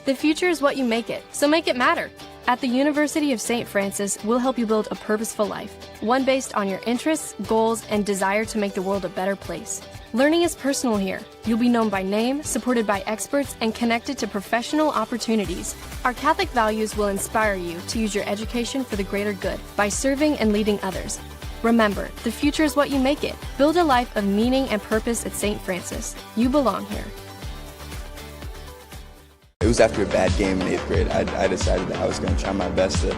The future is what you make it, so make it matter. At the University of St. Francis, we'll help you build a purposeful life, one based on your interests, goals, and desire to make the world a better place. Learning is personal here. You'll be known by name, supported by experts, and connected to professional opportunities. Our Catholic values will inspire you to use your education for the greater good by serving and leading others. Remember, the future is what you make it. Build a life of meaning and purpose at St. Francis. You belong here. It was after a bad game in 8th grade. I decided that I was going to try my best to,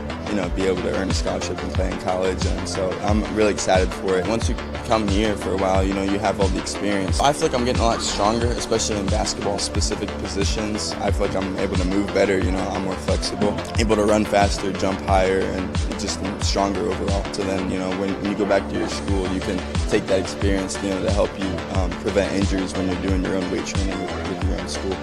be able to earn a scholarship and play in college, and so I'm really excited for it. Once you come here for a while, you have all the experience. I feel like I'm getting a lot stronger, especially in basketball-specific positions. I feel like I'm able to move better, I'm more flexible, able to run faster, jump higher, and just stronger overall. So then, when you go back to your school, you can take that experience, to help you prevent injuries when you're doing your own weight training with your own school.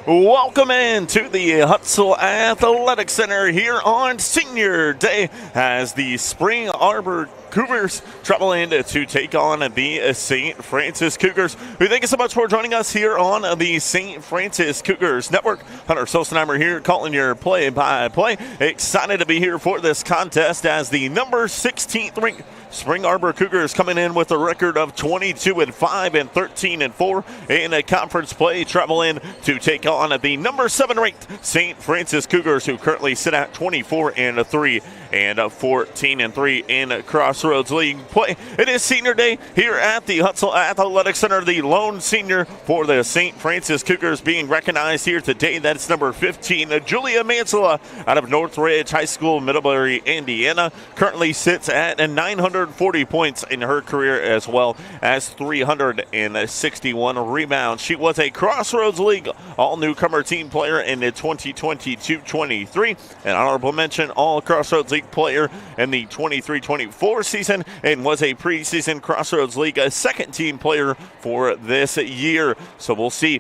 Welcome in to the Hutzel Athletic Center here on Senior Day as the Spring Arbor Cougars travel in to take on the St. Francis Cougars. We thank you so much for joining us here on the St. Francis Cougars Network. Hunter Sosenheimer here calling your play-by-play. Excited to be here for this contest as the number 16th ranked Spring Arbor Cougars coming in with a record of 22-5 and 13-4 in a conference play, travel in to take on the number 7 ranked St. Francis Cougars, who currently sit at 24-3 and 14-3 in Crossroads League play. It is Senior Day here at the Hutzel Athletic Center. The lone senior for the St. Francis Cougars being recognized here today. That's number 15, Julia Mansella out of Northridge High School, Middlebury, Indiana. Currently sits at 940 points in her career, as well as 361 rebounds. She was a Crossroads League all-newcomer team player in the 2022-23. An honorable mention all Crossroads League player in the 23-24 season, and was a preseason Crossroads League second team player for this year. So we'll see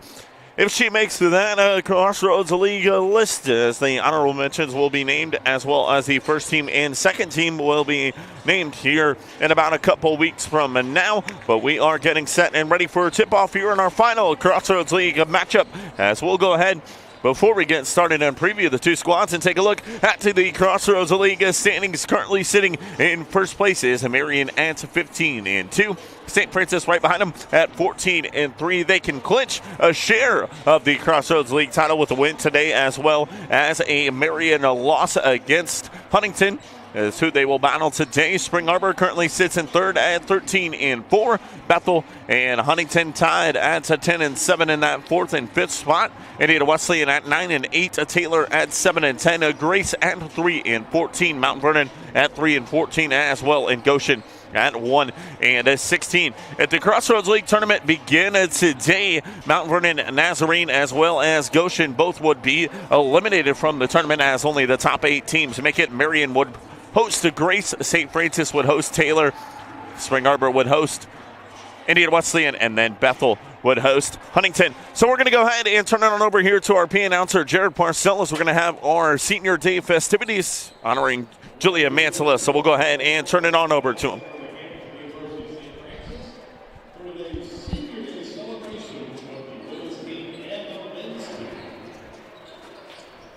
if she makes that Crossroads League list, as the honorable mentions will be named, as well as the first team and second team will be named here in about a couple weeks from now. But we are getting set and ready for a tip-off here in our final Crossroads League matchup, as we'll go ahead before we get started and preview the two squads and take a look at the Crossroads League standings. Currently sitting in first place is Marion at 15-2. St. Francis right behind them at 14-3. They can clinch a share of the Crossroads League title with a win today, as well as a Marion loss against Huntington, is who they will battle today. Spring Arbor currently sits in third at 13-4. Bethel and Huntington tied at 10-7 in that fourth and fifth spot. Indiana Wesleyan at 9-8. Taylor at 7-10. Grace at 3-14. Mount Vernon at 3-14 as well, and Goshen at 1-16. At the Crossroads League tournament begin today, Mount Vernon, Nazarene, as well as Goshen both would be eliminated from the tournament, as only the top 8 teams make it. Marion would host Grace, St. Francis would host Taylor, Spring Arbor would host Indiana Wesleyan, and then Bethel would host Huntington. So we're going to go ahead and turn it on over here to our P announcer, Jared Parcells. We're going to have our Senior Day festivities honoring Julia Mansella. So we'll go ahead and turn it on over to him.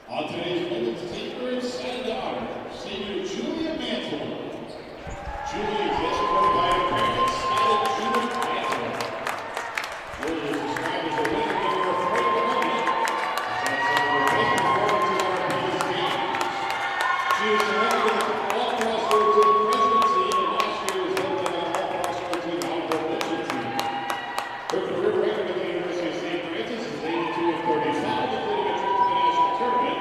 On today's women's team, we're excited to honor senior Julia Mansella. Julia is escorted by her parents, Skylar Judith Mansella. Julia is described as a winner giver of Pregame, and so we're looking forward to our biggest games. She was selected as an all-Crossroads League presidency, and last year was held by an all-Crossroads League honorable mention team. Her career record at the University of St. Francis is 82-35, including a trip to the national tournament.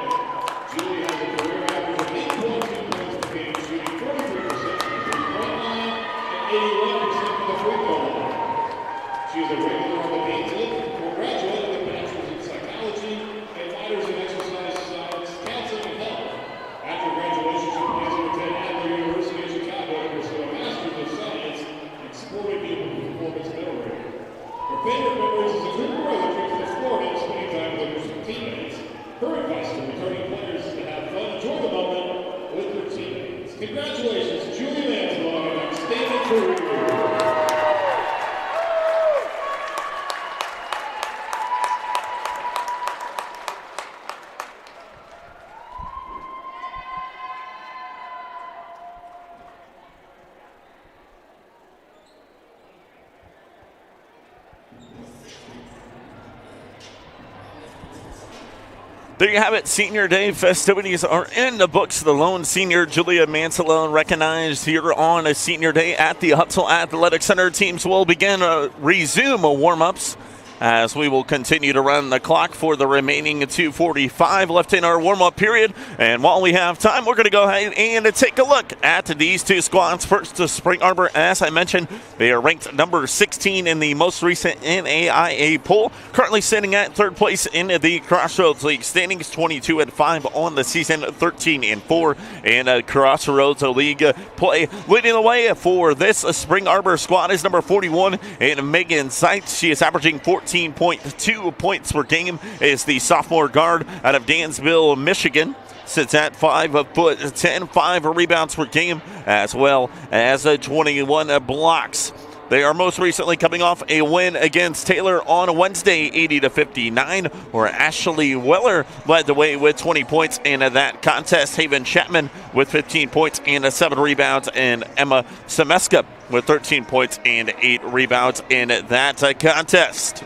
There you have it. Senior Day festivities are in the books. The lone senior, Julia Mansalone, recognized here on a Senior Day at the Hutzel Athletic Center. Teams will begin resume warm-ups as we will continue to run the clock for the remaining 2:45 left in our warm-up period. And while we have time, we're going to go ahead and take a look at these two squads. First, the Spring Arbor, as I mentioned, they are ranked number 16 in the most recent NAIA poll, currently sitting at third place in the Crossroads League standings, 22-5 on the season, 13-4 in Crossroads League play. Leading the way for this Spring Arbor squad is number 41 in Megan Seitz. She is averaging 14.2 points per game, is the sophomore guard out of Dansville, Michigan. Sits at 5'10", 5 rebounds per game, as well as 21 blocks. They are most recently coming off a win against Taylor on Wednesday, 80-59, where Ashley Weller led the way with 20 points in that contest. Haven Chapman with 15 points and 7 rebounds, and Emma Semeska with 13 points and 8 rebounds in that contest.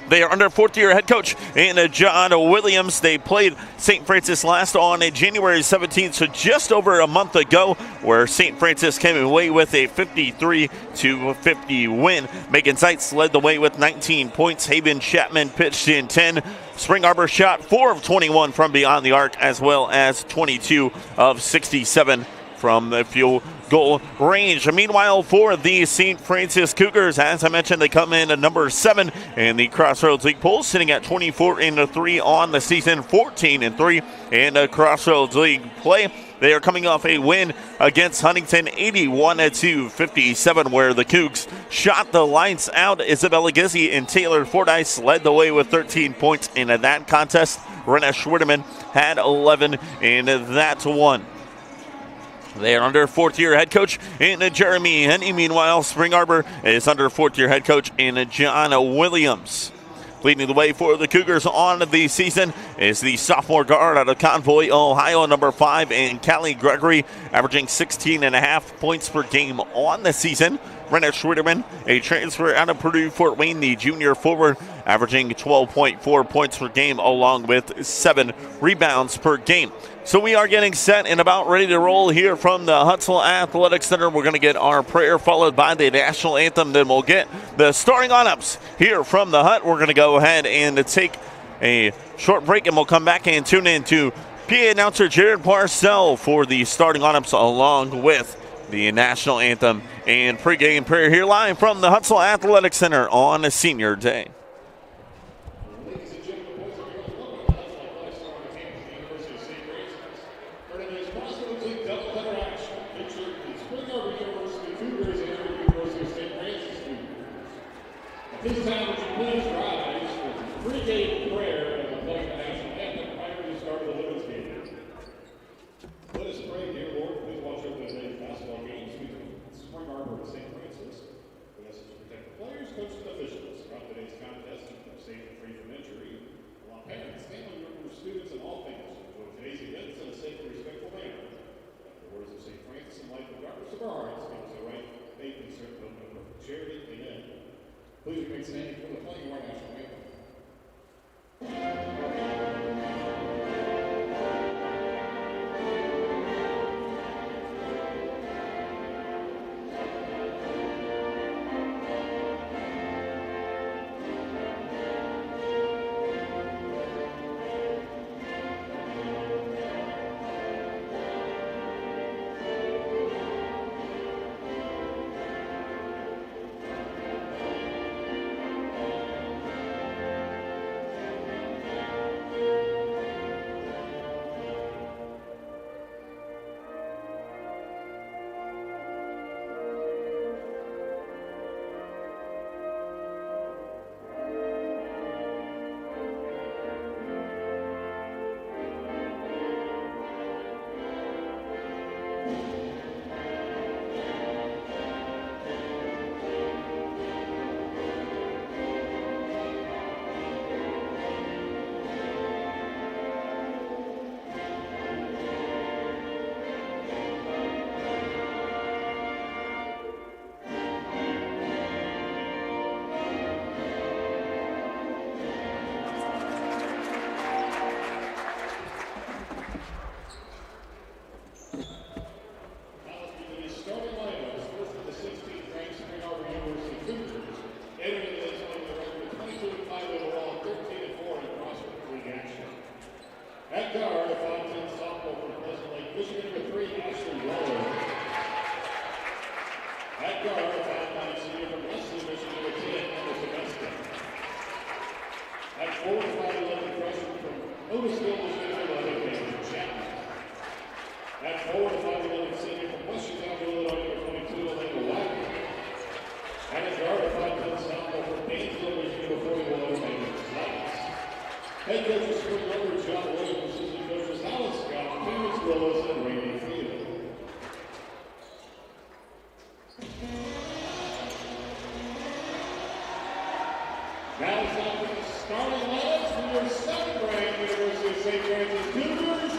They are under fourth-year head coach in John Williams. They played St. Francis last on January 17th, so just over a month ago, where St. Francis came away with a 53-50 win. Megan Seitz led the way with 19 points. Haven Chapman pitched in 10. Spring Arbor shot 4 of 21 from beyond the arc, as well as 22 of 67 from the field goal range. Meanwhile, for the St. Francis Cougars, as I mentioned, they come in at number 7 in the Crossroads League poll, sitting at 24-3 on the season, 14-3 in Crossroads League play. They are coming off a win against Huntington, 81-57, where the Cougs shot the lights out. Isabella Gizzi and Taylor Fordyce led the way with 13 points in that contest. Renna Schwitterman had 11 in that one. They are under fourth-year head coach in Jeremy Henny. Meanwhile, Spring Arbor is under fourth-year head coach in John Williams. Leading the way for the Cougars on the season is the sophomore guard out of Convoy, Ohio, number 5, and Callie Gregory, averaging 16.5 points per game on the season. Renna Schwitterman, a transfer out of Purdue Fort Wayne, the junior forward, averaging 12.4 points per game, along with 7 rebounds per game. So we are getting set and about ready to roll here from the Hutzel Athletic Center. We're going to get our prayer followed by the national anthem. Then we'll get the starting lineups here from the Hut. We're going to go ahead and take a short break, and we'll come back and tune in to PA announcer Jared Parcell for the starting lineups along with the national anthem and pregame prayer here live from the Hutzel Athletic Center on a Senior Day. This time, would you please rise for the pregame prayer and the playing the national anthem prior to the start of the women's game. Let us pray, dear Lord, please watch over today's basketball games between Spring Arbor and St. Francis. We ask you to protect the players, coaches, and officials throughout today's contest. At guard, a 5'10" sophomore from Pleasant Lake, Michigan, number 3, Ashley Waller. At guard, a 5'9" senior from Wesley, Michigan, number 10, Emma Semesta. At forward, a 5'11" freshman from Otisville, Michigan, number 11, Chapman. At forward, a 5'11" senior from Western Illinois, number 22, Elena Wagner. And at guard, a 5'10" sophomore from Painesville, Michigan, number 41, Megan Sykes. Head coaches Chris Robert, John Williams, assistant coaches Alice Scott, Terrence Willis, and Randy Field. Now it's up to the starting lineups for your second-ranked University of St. Francis Cougars.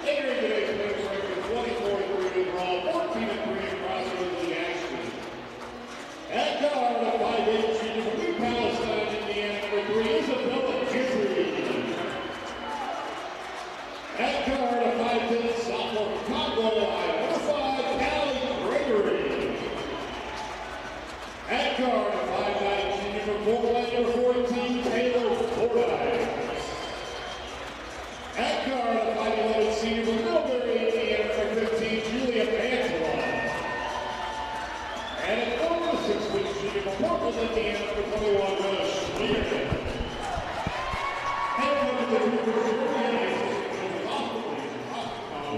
Entering today's players record 24-3 overall, 14-3 across the league action. At guard, a 5'8" senior from New Palestine, Indiana, number 3, Isabella Gentry. At guard, a 5'10" sophomore from Congo, Ohio, number 5, Callie Gregory. At guard, a 5'9" senior from Fort Wayne, number 14, Taylor Fordyce. At guard, a 5'11" senior from Millbury, Indiana, number 15, Julia Mantua. And at guard, a 6' senior from Portland, Indiana, number 21, Will Schmier.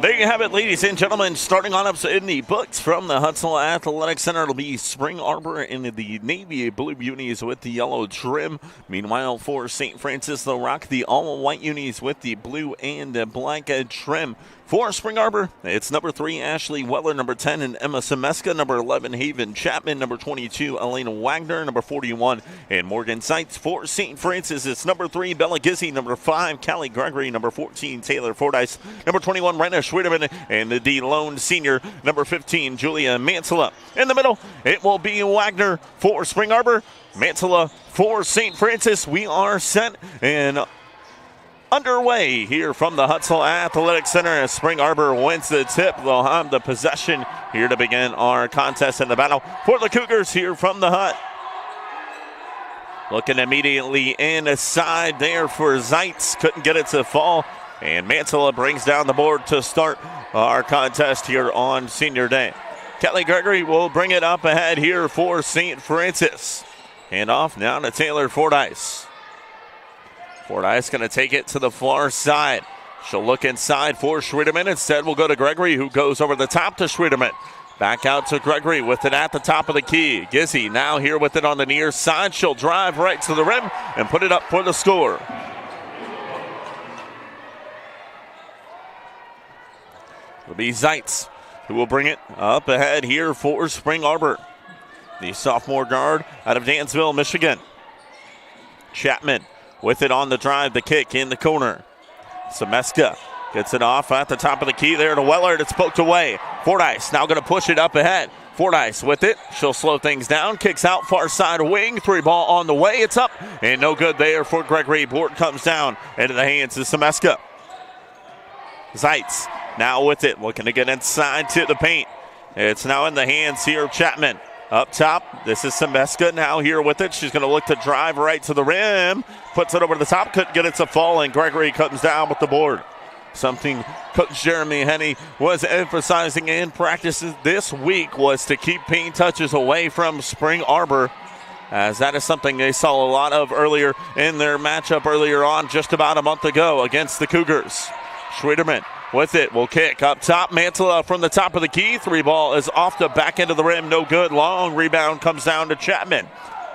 There you have it, ladies and gentlemen. Starting lineups in the books from the Huntsville Athletic Center. It'll be Spring Arbor in the navy blue unis with the yellow trim. Meanwhile, for St. Francis, they'll rock the all-white unis with the blue and black trim. For Spring Arbor, it's number 3, Ashley Weller, number 10, and Emma Semeska, number 11, Haven Chapman, number 22, Elena Wagner, number 41, and Morgan Seitz. For St. Francis, it's number 3, Bella Gizzi, number 5, Callie Gregory, number 14, Taylor Fordyce, number 21, Renna Schwiedeman, and the lone senior, number 15, Julia Mansella. In the middle, it will be Wagner for Spring Arbor, Mansella for St. Francis. We are set and underway here from the Huntsville Athletic Center as Spring Arbor wins the tip. They'll have the possession here to begin our contest in the battle for the Cougars here from the hut. Looking immediately inside there for Zeitz. Couldn't get it to fall. And Mansella brings down the board to start our contest here on Senior Day. Kelly Gregory will bring it up ahead here for St. Francis. Hand off now to Taylor Fordyce. Fordyce going to take it to the far side. She'll look inside for Schwiedeman. Instead, we'll go to Gregory, who goes over the top to Schwiedeman. Back out to Gregory with it at the top of the key. Gizzi now here with it on the near side. She'll drive right to the rim and put it up for the score. It'll be Zeitz who will bring it up ahead here for Spring Arbor. The sophomore guard out of Dansville, Michigan. Chapman with it on the drive, the kick in the corner. Semeska gets it off at the top of the key there to Weller. It's poked away. Fordyce now going to push it up ahead. Fordyce with it. She'll slow things down. Kicks out far side wing. 3-ball on the way. It's up and no good there for Gregory. Board comes down into the hands of Semeska. Zeitz now with it. Looking to get inside to the paint. It's now in the hands here of Chapman. Up top, this is Semeska now here with it. She's going to look to drive right to the rim. Puts it over the top, couldn't get it to fall, and Gregory comes down with the board. Something Coach Jeremy Henney was emphasizing in practices this week was to keep paint touches away from Spring Arbor, as that is something they saw a lot of earlier in their matchup earlier on just about a month ago against the Cougars. Schwiedeman with it, will kick up top. Mantilla from the top of the key. 3-ball is off the back end of the rim. No good. Long rebound comes down to Chapman.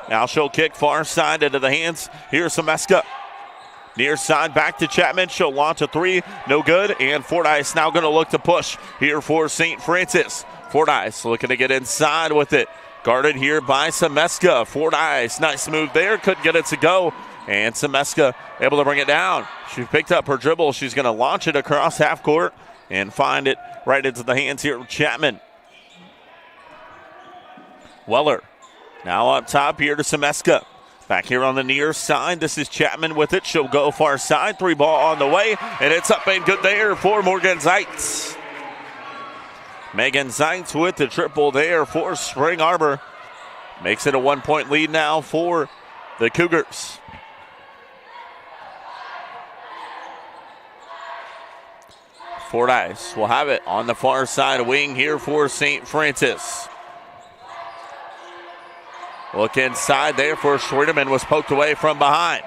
Now she'll kick far side into the hands. Here's Semeska. Near side back to Chapman. She'll launch a 3. No good. And Fordyce now going to look to push here for St. Francis. Fordyce looking to get inside with it. Guarded here by Semeska. Fordyce, nice move there. Couldn't get it to go. And Semeska able to bring it down. She picked up her dribble. She's going to launch it across half court and find it right into the hands here of Chapman. Weller now up top here to Semeska. Back here on the near side, this is Chapman with it. She'll go far side. 3-ball on the way, and it's up and good there for Morgan Zeitz. Megan Zeitz with the triple there for Spring Arbor. Makes it a 1-point lead now for the Cougars. Fordyce will have it on the far side wing here for St. Francis. Look inside there for Schwiedeman, was poked away from behind.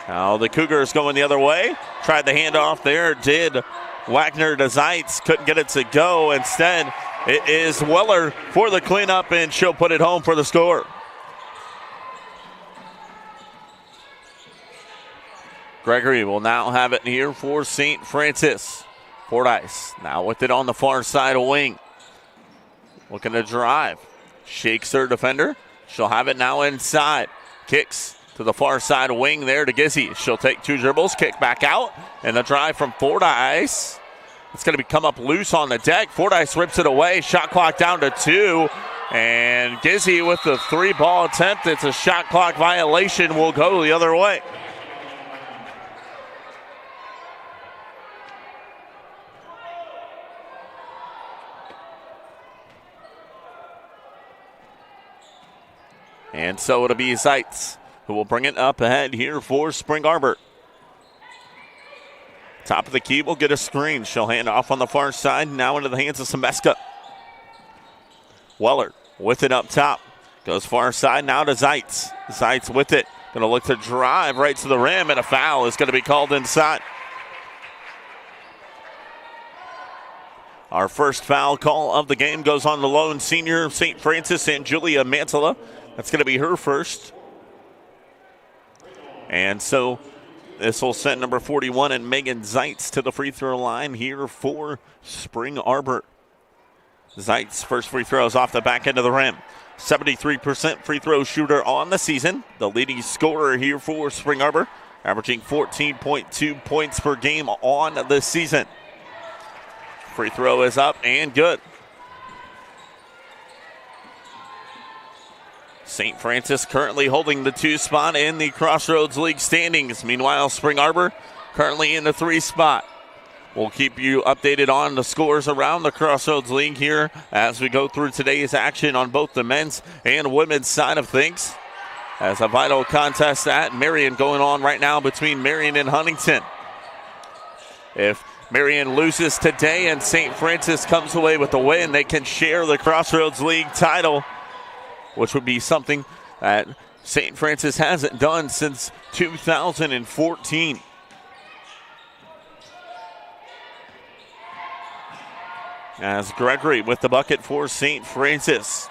Now the Cougars going the other way. Tried the handoff there, did Wagner to Zeitz, couldn't get it to go. Instead, it is Weller for the cleanup, and she'll put it home for the score. Gregory will now have it here for St. Francis. Fordyce now with it on the far side of wing. Looking to drive. Shakes her defender. She'll have it now inside. Kicks to the far side wing there to Gizzy. She'll take 2 dribbles, kick back out, and the drive from Fordyce. It's going to come up loose on the deck. Fordyce rips it away. Shot clock down to 2. And Gizzy with the 3-ball attempt. It's a shot clock violation. Will go the other way. And so it'll be Zeitz who will bring it up ahead here for Spring Arbor. Top of the key will get a screen. She'll hand off on the far side. Now into the hands of Semeska. Weller with it up top. Goes far side now to Zeitz. Zeitz with it. Going to look to drive right to the rim, and a foul is going to be called inside. Our first foul call of the game goes on the lone senior St. Francis and Julia Mantala. That's going to be her first. And so this will send number 41 and Megan Zeitz to the free throw line here for Spring Arbor. Zeitz first free throw is off the back end of the rim. 73% free throw shooter on the season. The leading scorer here for Spring Arbor, averaging 14.2 points per game on the season. Free throw is up and good. St. Francis currently holding the 2 spot in the Crossroads League standings. Meanwhile, Spring Arbor currently in the 3 spot. We'll keep you updated on the scores around the Crossroads League here as we go through today's action on both the men's and women's side of things. As a vital contest at Marion going on right now between Marion and Huntington. If Marion loses today and St. Francis comes away with the win, they can share the Crossroads League title, which would be something that St. Francis hasn't done since 2014. As Gregory with the bucket for St. Francis.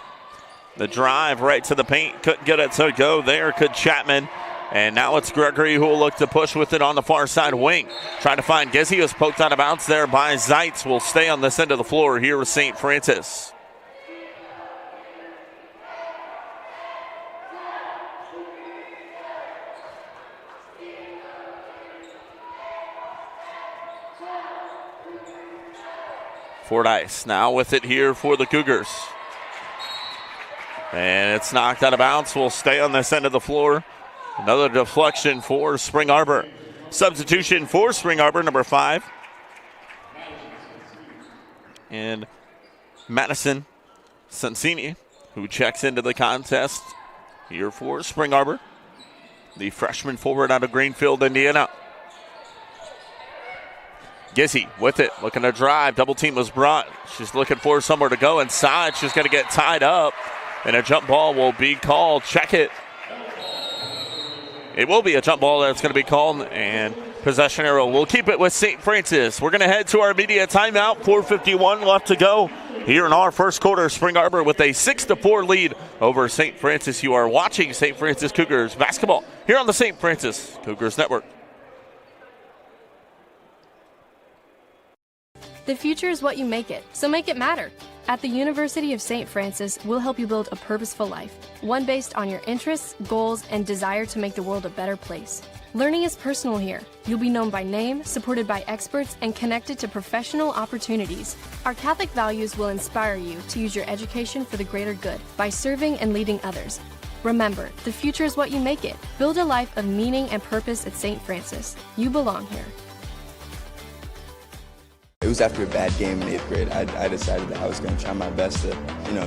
The drive right to the paint, couldn't get it to go there, could Chapman. And now it's Gregory who will look to push with it on the far side wing. Trying to find Gizzy, was poked out of bounds there by Zeitz. Will stay on this end of the floor here with St. Francis. Fordyce now with it here for the Cougars. And it's knocked out of bounds. Will stay on this end of the floor. Another deflection for Spring Arbor. Substitution for Spring Arbor, number 5. And Madison Sansini, who checks into the contest here for Spring Arbor. The freshman forward out of Greenfield, Indiana. Gizzy with it, looking to drive. Double team was brought. She's looking for somewhere to go inside. She's going to get tied up, and a jump ball will be called. Check it. It will be a jump ball that's going to be called, and possession arrow. We'll keep it with St. Francis. We're going to head to our immediate timeout. 4:51 left to go here in our first quarter. Spring Arbor with a 6-4 lead over St. Francis. You are watching St. Francis Cougars basketball here on the St. Francis Cougars Network. The future is what you make it, so make it matter. At the University of St. Francis, we'll help you build a purposeful life, one based on your interests, goals, and desire to make the world a better place. Learning is personal here. You'll be known by name, supported by experts, and connected to professional opportunities. Our Catholic values will inspire you to use your education for the greater good by serving and leading others. Remember, the future is what you make it. Build a life of meaning and purpose at St. Francis. You belong here. It was after a bad game in 8th grade. I decided that I was going to try my best to,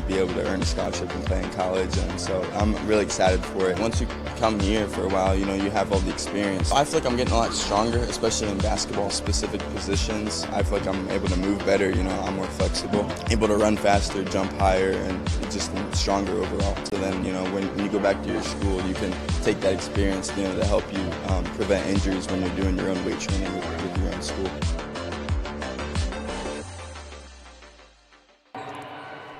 be able to earn a scholarship and play in college. And so I'm really excited for it. Once you come here for a while, you have all the experience. I feel like I'm getting a lot stronger, especially in basketball-specific positions. I feel like I'm able to move better. I'm more flexible, able to run faster, jump higher, and just stronger overall. So then, when you go back to your school, you can take that experience, to help you prevent injuries when you're doing your own weight training with your own school.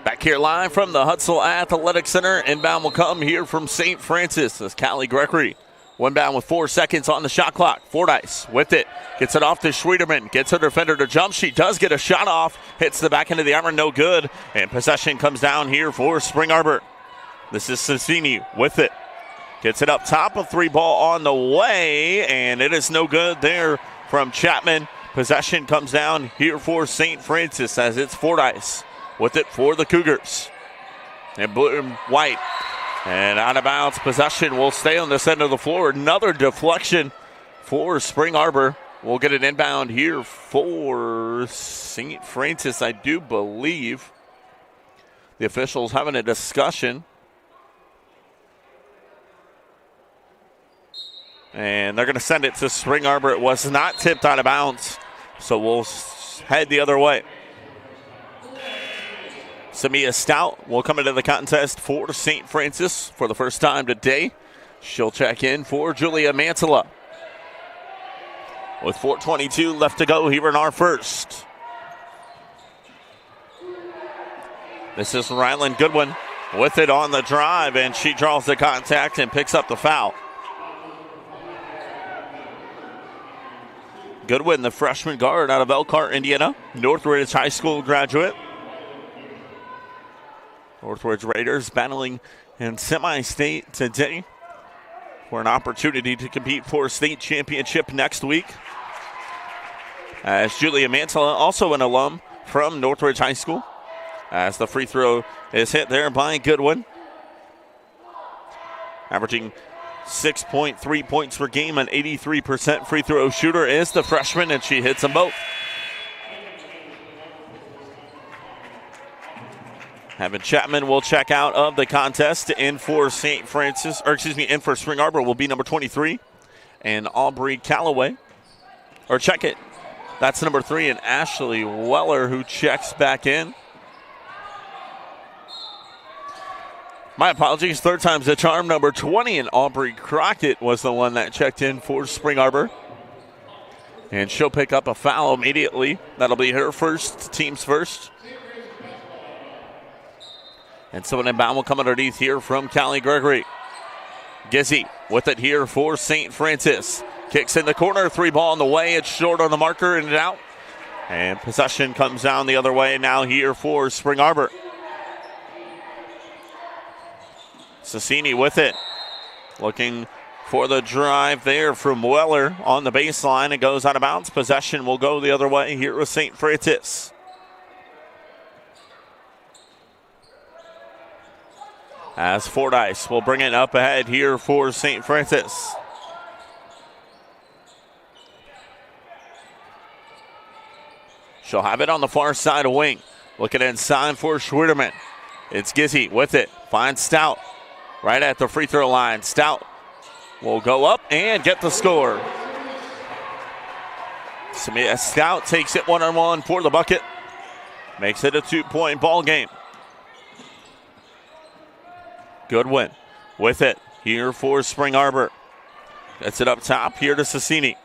Back here live from the Hutzel Athletic Center. Inbound will come here from St. Francis as Callie Gregory. One bound with 4 seconds on the shot clock. Fordyce with it. Gets it off to Schwederman. Gets her defender to jump. She does get a shot off. Hits the back end of the armor. No good. And possession comes down here for Spring Arbor. This is Sassini with it. Gets it up top. A 3-ball on the way. And it is no good there from Chapman. Possession comes down here for St. Francis as it's Fordyce with it for the Cougars. And blue and white. And out of bounds. Possession will stay on this end of the floor. Another deflection for Spring Arbor. We'll get an inbound here for St. Francis, I do believe. The officials having a discussion. And they're going to send it to Spring Arbor. It was not tipped out of bounds. So we'll head the other way. Samia Stout will come into the contest for St. Francis for the first time today. She'll check in for Julia Mantilla. With 4:22 left to go here in our first. This is Ryland Goodwin with it on the drive, and she draws the contact and picks up the foul. Goodwin, the freshman guard out of Elkhart, Indiana, Northridge High School graduate. Northridge Raiders battling in semi-state today for an opportunity to compete for a state championship next week. As Julia Mantilla, also an alum from Northridge High School, as the free throw is hit there by Goodwin. Averaging 6.3 points per game, an 83% free throw shooter is the freshman, and she hits them both. Evan Chapman will check out of the contest. In for St. Francis, in for Spring Arbor will be number 23. And Aubrey Calloway, check it. That's number 3, and Ashley Weller who checks back in. My apologies, third time's the charm. Number 20, and Aubrey Crockett was the one that checked in for Spring Arbor. And she'll pick up a foul immediately. That'll be her first, team's first. And so an inbound will come underneath here from Callie Gregory. Gizzy with it here for St. Francis. Kicks in the corner, 3-ball on the way. It's short on the marker and out. And possession comes down the other way now here for Spring Arbor. Sassini with it. Looking for the drive there from Weller on the baseline. It goes out of bounds. Possession will go the other way here with St. Francis. As Fordyce will bring it up ahead here for St. Francis. She'll have it on the far side of wing. Looking inside for Schwederman. It's Gizzy with it. Finds Stout right at the free throw line. Stout will go up and get the score. Samia Stout takes it 1-on-1 for the bucket. Makes it a 2-point ball game. Goodwin with it here for Spring Arbor. Gets it up top here to Sassini.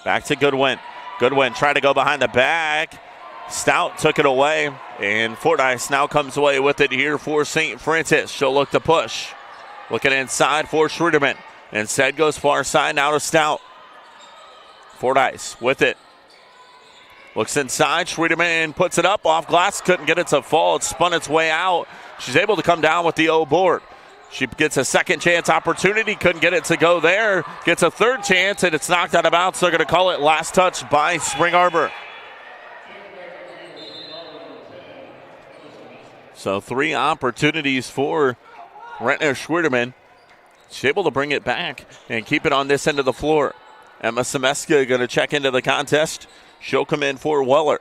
Back to Goodwin. Goodwin tried to go behind the back. Stout took it away, and Fordyce now comes away with it here for St. Francis. She'll look to push. Looking inside for Schwederman. Instead goes far side now to Stout. Fordyce with it. Looks inside. Schwederman puts it up off glass. Couldn't get it to fall. It spun its way out. She's able to come down with the O board. She gets a second chance opportunity. Couldn't get it to go there. Gets a third chance, and it's knocked out of bounds. They're going to call it last touch by Spring Arbor. So 3 opportunities for Rentner Schwederman. She's able to bring it back and keep it on this end of the floor. Emma Semeska going to check into the contest. She'll come in for Weller.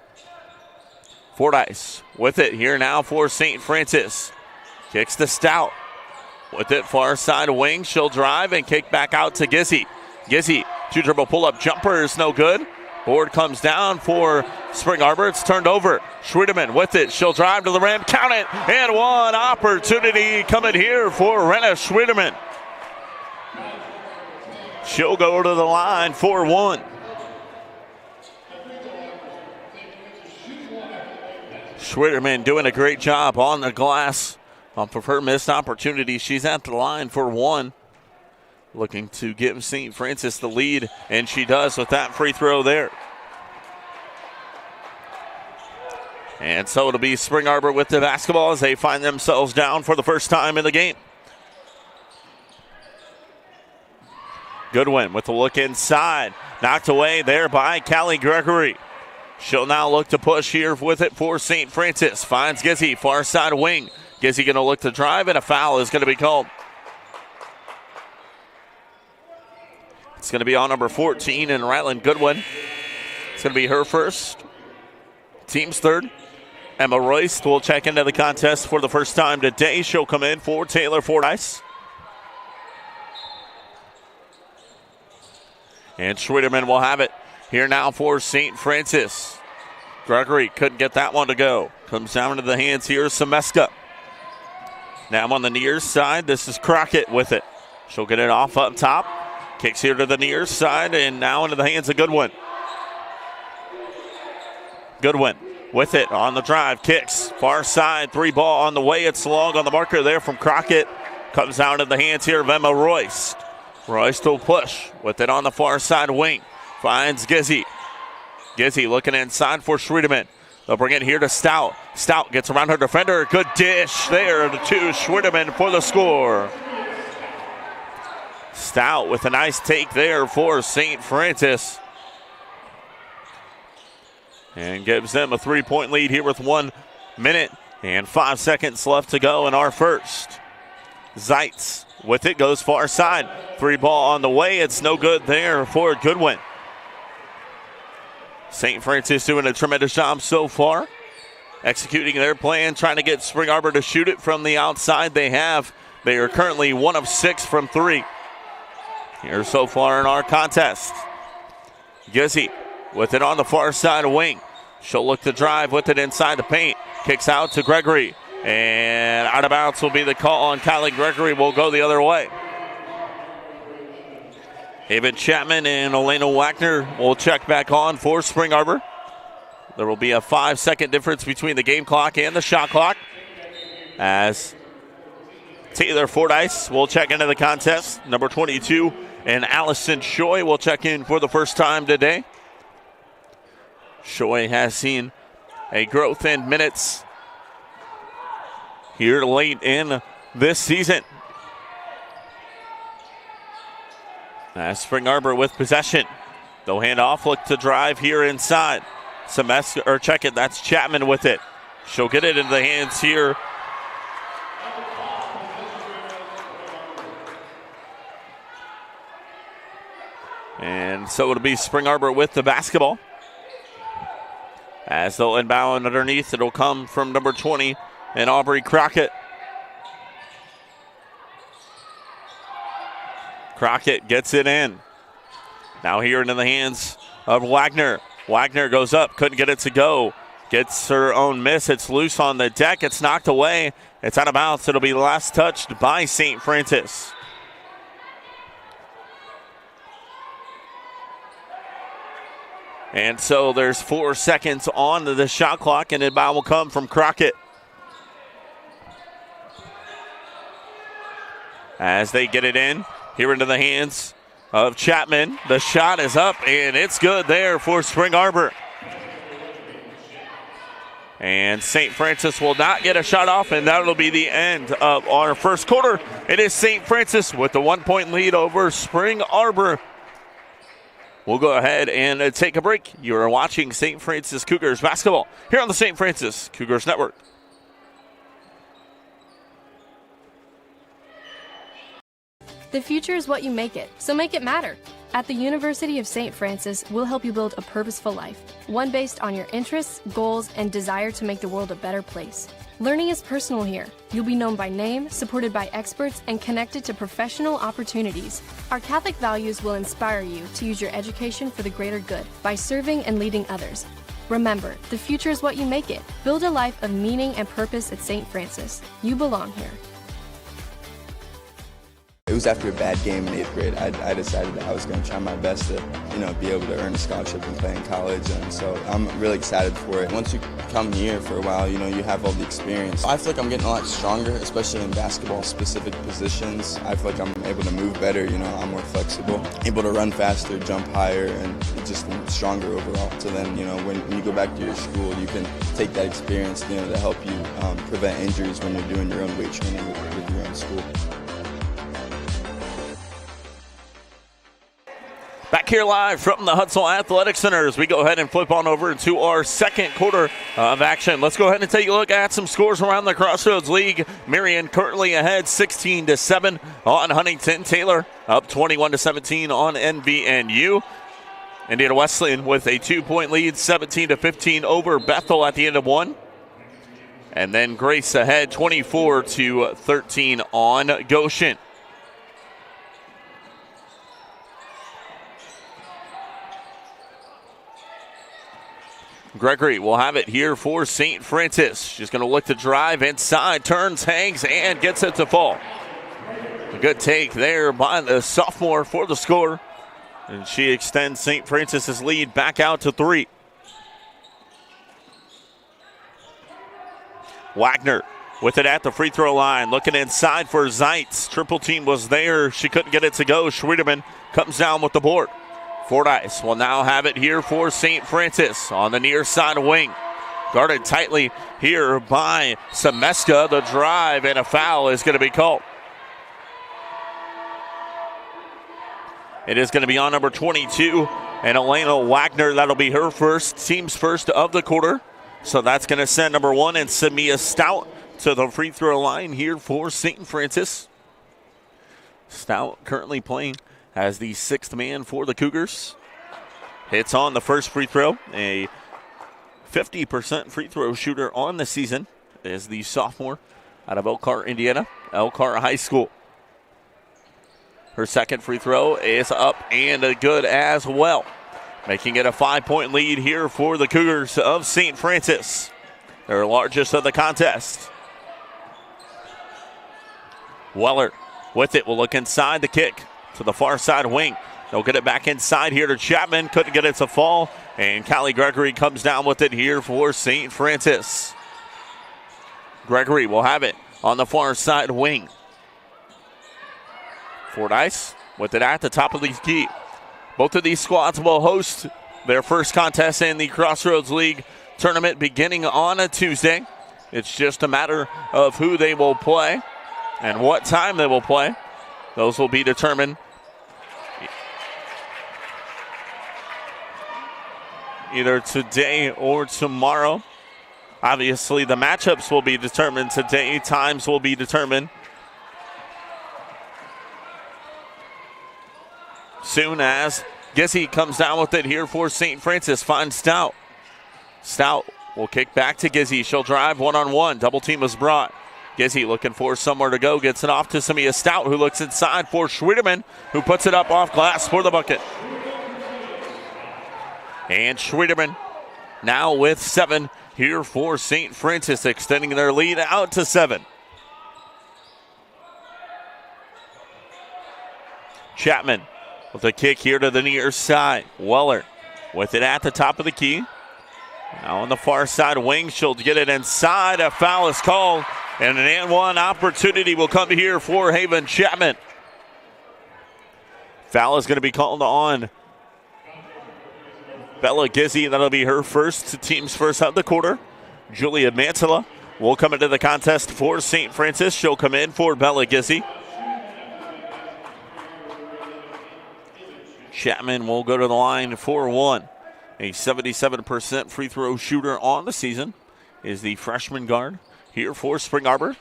Fordyce with it here now for St. Francis. Kicks to Stout. With it, far side wing. She'll drive and kick back out to Gizzy. Gizzy, 2-dribble pull-up jumper is no good. Board comes down for Spring Arbor. It's turned over. Schwiedeman with it. She'll drive to the rim. Count it. And one opportunity coming here for Renna Schwiedeman. She'll go to the line for one. Schwiedeman doing a great job on the glass. Off of her missed opportunity, she's at the line for one. Looking to give St. Francis the lead, and she does with that free throw there. And so it'll be Spring Arbor with the basketball as they find themselves down for the first time in the game. Goodwin with the look inside. Knocked away there by Callie Gregory. She'll now look to push here with it for St. Francis. Finds Gizzy, far side wing. Gizzy going to look to drive, and a foul is going to be called. It's going to be on number 14 and Ryland Goodwin. It's going to be her first. Team's third. Emma Royce will check into the contest for the first time today. She'll come in for Taylor Fordyce. And Schwiedeman will have it here now for St. Francis. Gregory couldn't get that one to go. Comes down into the hands here, Semeska. Now on the near side, this is Crockett with it. She'll get it off up top. Kicks here to the near side, and now into the hands of Goodwin. Goodwin with it on the drive. Kicks, far side, 3-ball on the way. It's long on the marker there from Crockett. Comes down to the hands here of Emma Royce. Royce will push with it on the far side wing. Finds Gizzy. Gizzy looking inside for Schwiedeman. They'll bring it here to Stout. Stout gets around her defender. Good dish there to Schwiedeman for the score. Stout with a nice take there for St. Francis. And gives them a 3-point lead here with 1 minute and 5 seconds left to go in our first. Zeitz with it, goes far side. 3-ball on the way. It's no good there for Goodwin. St. Francis doing a tremendous job so far. Executing their plan, trying to get Spring Arbor to shoot it from the outside. They have. They are currently 1 of 6 from 3. Here so far in our contest. Gizzy with it on the far side wing. She'll look to drive with it inside the paint. Kicks out to Gregory. And out of bounds will be the call on Kylie Gregory. Will go the other way. Haven Chapman and Elena Wagner will check back on for Spring Arbor. There will be a 5-second difference between the game clock and the shot clock, as Taylor Fordyce will check into the contest. Number 22 and Allison Shoy will check in for the first time today. Shoy has seen a growth in minutes here late in this season. Spring Arbor with possession. They'll hand off, look to drive here inside. Semester, or check it, that's Chapman with it. She'll get it into the hands here. And so it'll be Spring Arbor with the basketball. As they'll inbound underneath, it'll come from number 20 and Aubrey Crockett. Crockett gets it in. Now here into the hands of Wagner. Wagner goes up, couldn't get it to go. Gets her own miss. It's loose on the deck. It's knocked away. It's out of bounds. It'll be last touched by St. Francis. And so there's 4 seconds on the shot clock, and inbound will come from Crockett. As they get it in, here into the hands of Chapman. The shot is up, and it's good there for Spring Arbor. And St. Francis will not get a shot off, and that'll be the end of our first quarter. It is St. Francis with the 1-point lead over Spring Arbor. We'll go ahead and take a break. You are watching St. Francis Cougars basketball here on the St. Francis Cougars Network. The future is what you make it, so make it matter. At the University of St. Francis, we'll help you build a purposeful life, one based on your interests, goals, and desire to make the world a better place. Learning is personal here. You'll be known by name, supported by experts, and connected to professional opportunities. Our Catholic values will inspire you to use your education for the greater good by serving and leading others. Remember, the future is what you make it. Build a life of meaning and purpose at St. Francis. You belong here. It was after a bad game in 8th grade. I decided that I was going to try my best to, be able to earn a scholarship and play in college. And so I'm really excited for it. Once you come here for a while, you have all the experience. I feel like I'm getting a lot stronger, especially in basketball-specific positions. I feel like I'm able to move better. I'm more flexible, able to run faster, jump higher, and just stronger overall. So then, when you go back to your school, you can take that experience, to help you prevent injuries when you're doing your own weight training with your own school. Back here live from the Hutsville Athletic Center as we go ahead and flip on over to our second quarter of action. Let's go ahead and take a look at some scores around the Crossroads League. Marion currently ahead 16-7 on Huntington. Taylor up 21-17 on NVNU. Indiana Wesleyan with a 2-point lead, 17-15 over Bethel at the end of one. And then Grace ahead 24-13 on Goshen. Gregory will have it here for St. Francis. She's going to look to drive inside, turns, hangs, and gets it to fall. A good take there by the sophomore for the score. And she extends St. Francis's lead back out to 3. Wagner with it at the free throw line. Looking inside for Zeitz. Triple team was there. She couldn't get it to go. Schwiedeman comes down with the board. Fordyce will now have it here for St. Francis on the near side wing. Guarded tightly here by Semeska. The drive and a foul is going to be called. It is going to be on number 22, and Elena Wagner. That'll be her first, team's first of the quarter. So that's going to send number 1 and Samia Stout to the free throw line here for St. Francis. Stout currently playing as the 6th man for the Cougars. Hits on the first free throw. A 50% free throw shooter on the season is the sophomore out of Elkhart, Indiana, Elkhart High School. Her second free throw is up and good as well, making it a 5-point lead here for the Cougars of St. Francis, their largest of the contest. Weller with it will look inside the kick to the far side wing. They'll get it back inside here to Chapman. Couldn't get it to fall. And Callie Gregory comes down with it here for St. Francis. Gregory will have it on the far side wing. Fordyce with it at the top of the key. Both of these squads will host their first contest in the Crossroads League tournament beginning on a Tuesday. It's just a matter of who they will play and what time they will play. Those will be determined either today or tomorrow. Obviously, the matchups will be determined today. Times will be determined soon as Gizzy comes down with it here for St. Francis. Finds Stout. Stout will kick back to Gizzy. She'll drive one-on-one. Double team is brought. Gizzy looking for somewhere to go. Gets it off to Samia Stout, who looks inside for Schwiedeman, who puts it up off glass for the bucket. And Schwiedeman now with 7 here for St. Francis, extending their lead out to 7. Chapman with a kick here to the near side. Weller with it at the top of the key. Now on the far side wing, she'll get it inside. A foul is called, and an and one opportunity will come here for Haven Chapman. Foul is going to be called on Bella Gizzy. That'll be her first, team's first of the quarter. Julia Mantilla will come into the contest for St. Francis. She'll come in for Bella Gizzy. Chapman will go to the line for 1. A 77% free throw shooter on the season is the freshman guard here for Spring Arbor.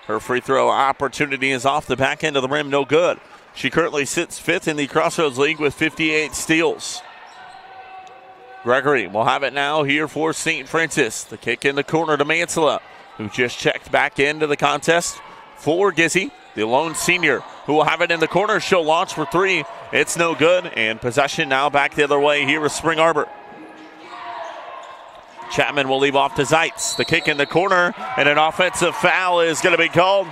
Her free throw opportunity is off the back end of the rim, no good. She currently sits 5th in the Crossroads League with 58 steals. Gregory will have it now here for St. Francis. The kick in the corner to Mansella, who just checked back into the contest for Gizzy, the lone senior, who will have it in the corner. She'll launch for 3. It's no good, and possession now back the other way here with Spring Arbor. Chapman will leave off to Zeitz. The kick in the corner, and an offensive foul is going to be called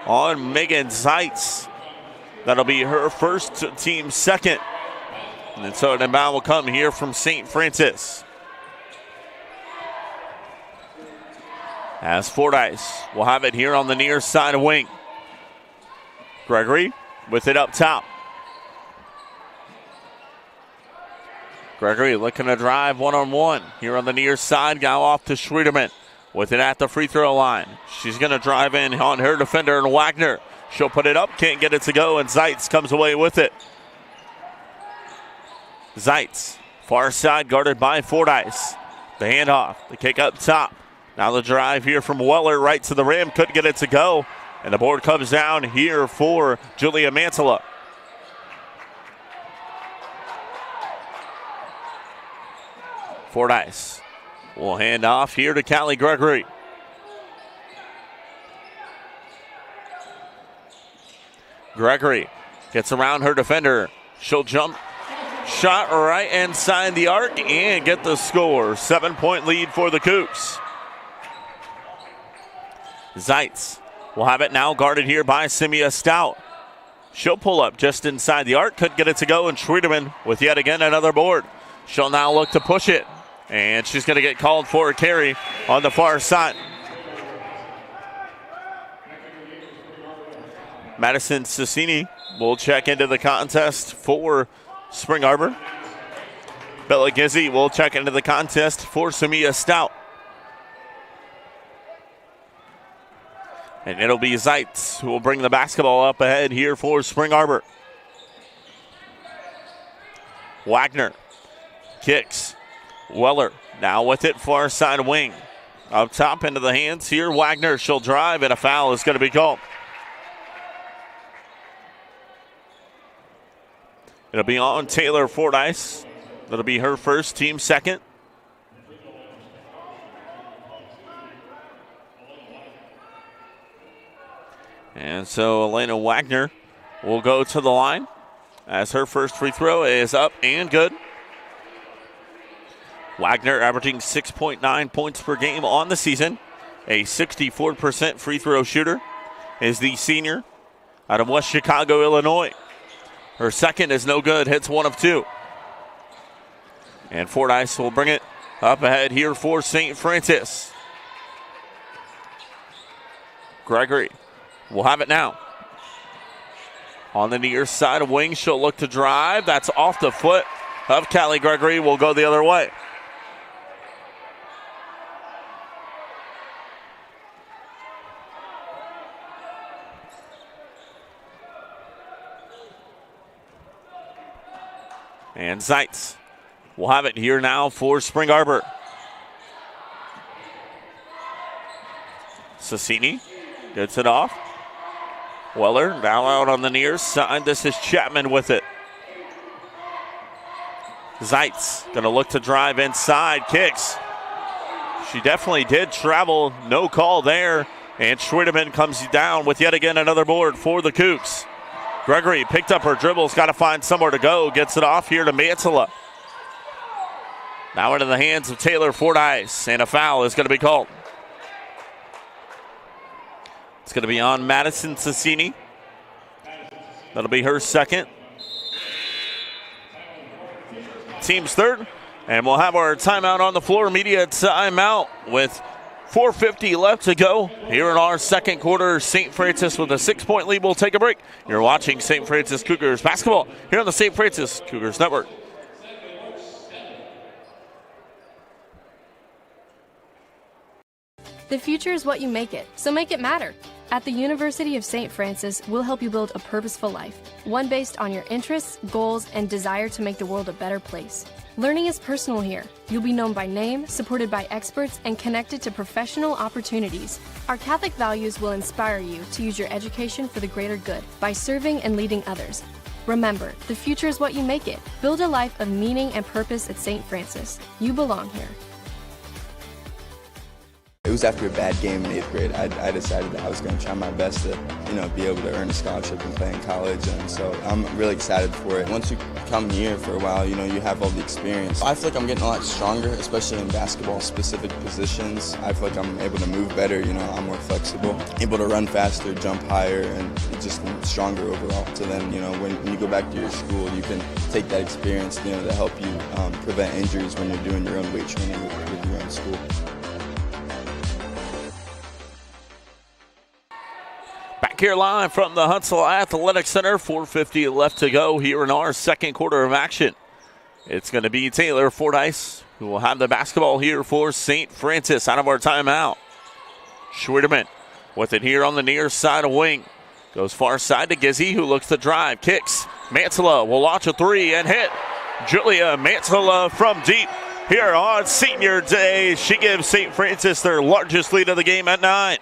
on Megan Zeitz. That'll be her first, team second. And so an inbound will come here from St. Francis. As Fordyce will have it here on the near side wing. Gregory with it up top. Gregory looking to drive one-on-one here on the near side. Now off to Schwieterman with it at the free throw line. She's going to drive in on her defender, and Wagner. She'll put it up, can't get it to go, and Zeitz comes away with it. Zeitz, far side guarded by Fordyce. The handoff, the kick up top. Now the drive here from Weller right to the rim, couldn't get it to go. And the board comes down here for Julia Mansella. Fordyce will hand off here to Callie Gregory. Gregory gets around her defender. She'll jump. Shot right inside the arc and get the score. 7-point lead for the Cougs. Zeitz will have it now guarded here by Simia Stout. She'll pull up just inside the arc. Couldn't get it to go, and Schwieterman with yet again another board. She'll now look to push it, and she's going to get called for a carry on the far side. Madison Cicini will check into the contest for Spring Arbor. Bella Gizzi will check into the contest for Samia Stout. And it'll be Zeitz who will bring the basketball up ahead here for Spring Arbor. Wagner kicks. Weller now with it, far side wing. Up top into the hands here. Wagner, she'll drive, and a foul is going to be called. It'll be on Taylor Fordyce. That'll be her first, team second. And so Elena Wagner will go to the line as her first free throw is up and good. Wagner averaging 6.9 points per game on the season. A 64% free throw shooter, is the senior out of West Chicago, Illinois. Her second is no good, hits 1 of 2. And Fordyce will bring it up ahead here for St. Francis. Gregory will have it now. On the near side of wing, she'll look to drive. That's off the foot of Callie Gregory. Will go the other way. And Zeitz will have it here now for Spring Arbor. Cicini gets it off. Weller now out on the near side. This is Chapman with it. Zeitz going to look to drive inside. Kicks. She definitely did travel. No call there. And Schwieterman comes down with yet again another board for the Cougs. Gregory picked up her dribbles. Got to find somewhere to go. Gets it off here to Mansella. Now into the hands of Taylor Fordyce. And a foul is going to be called. It's going to be on Madison Cicini. That'll be her second. Team's third. And we'll have our timeout on the floor. Media timeout with 4:50 left to go here in our second quarter. St. Francis with a 6-point lead. We'll take a break. You're watching St. Francis Cougars basketball here on the St. Francis Cougars Network. The future is what you make it, so make it matter. At the University of St. Francis, we'll help you build a purposeful life, one based on your interests, goals, and desire to make the world a better place. Learning is personal here. You'll be known by name, supported by experts, and connected to professional opportunities. Our Catholic values will inspire you to use your education for the greater good by serving and leading others. Remember, the future is what you make it. Build a life of meaning and purpose at St. Francis. You belong here. It was after a bad game in 8th grade. I decided that I was going to try my best to, be able to earn a scholarship and play in college, and so I'm really excited for it. Once you come here for a while, you have all the experience. I feel like I'm getting a lot stronger, especially in basketball-specific positions. I feel like I'm able to move better, I'm more flexible, able to run faster, jump higher, and just stronger overall. So then, when you go back to your school, you can take that experience, to help you prevent injuries when you're doing your own weight training with your own school. Back here live from the Huntsville Athletic Center, 4:50 left to go here in our second quarter of action. It's going to be Taylor Fordyce who will have the basketball here for St. Francis out of our timeout. Schwieterman with it here on the near side of wing. Goes far side to Gizzy, who looks to drive, kicks. Mantilla will launch a three and hit. Julia Mantilla from deep here on Senior Day. She gives St. Francis their largest lead of the game at 9.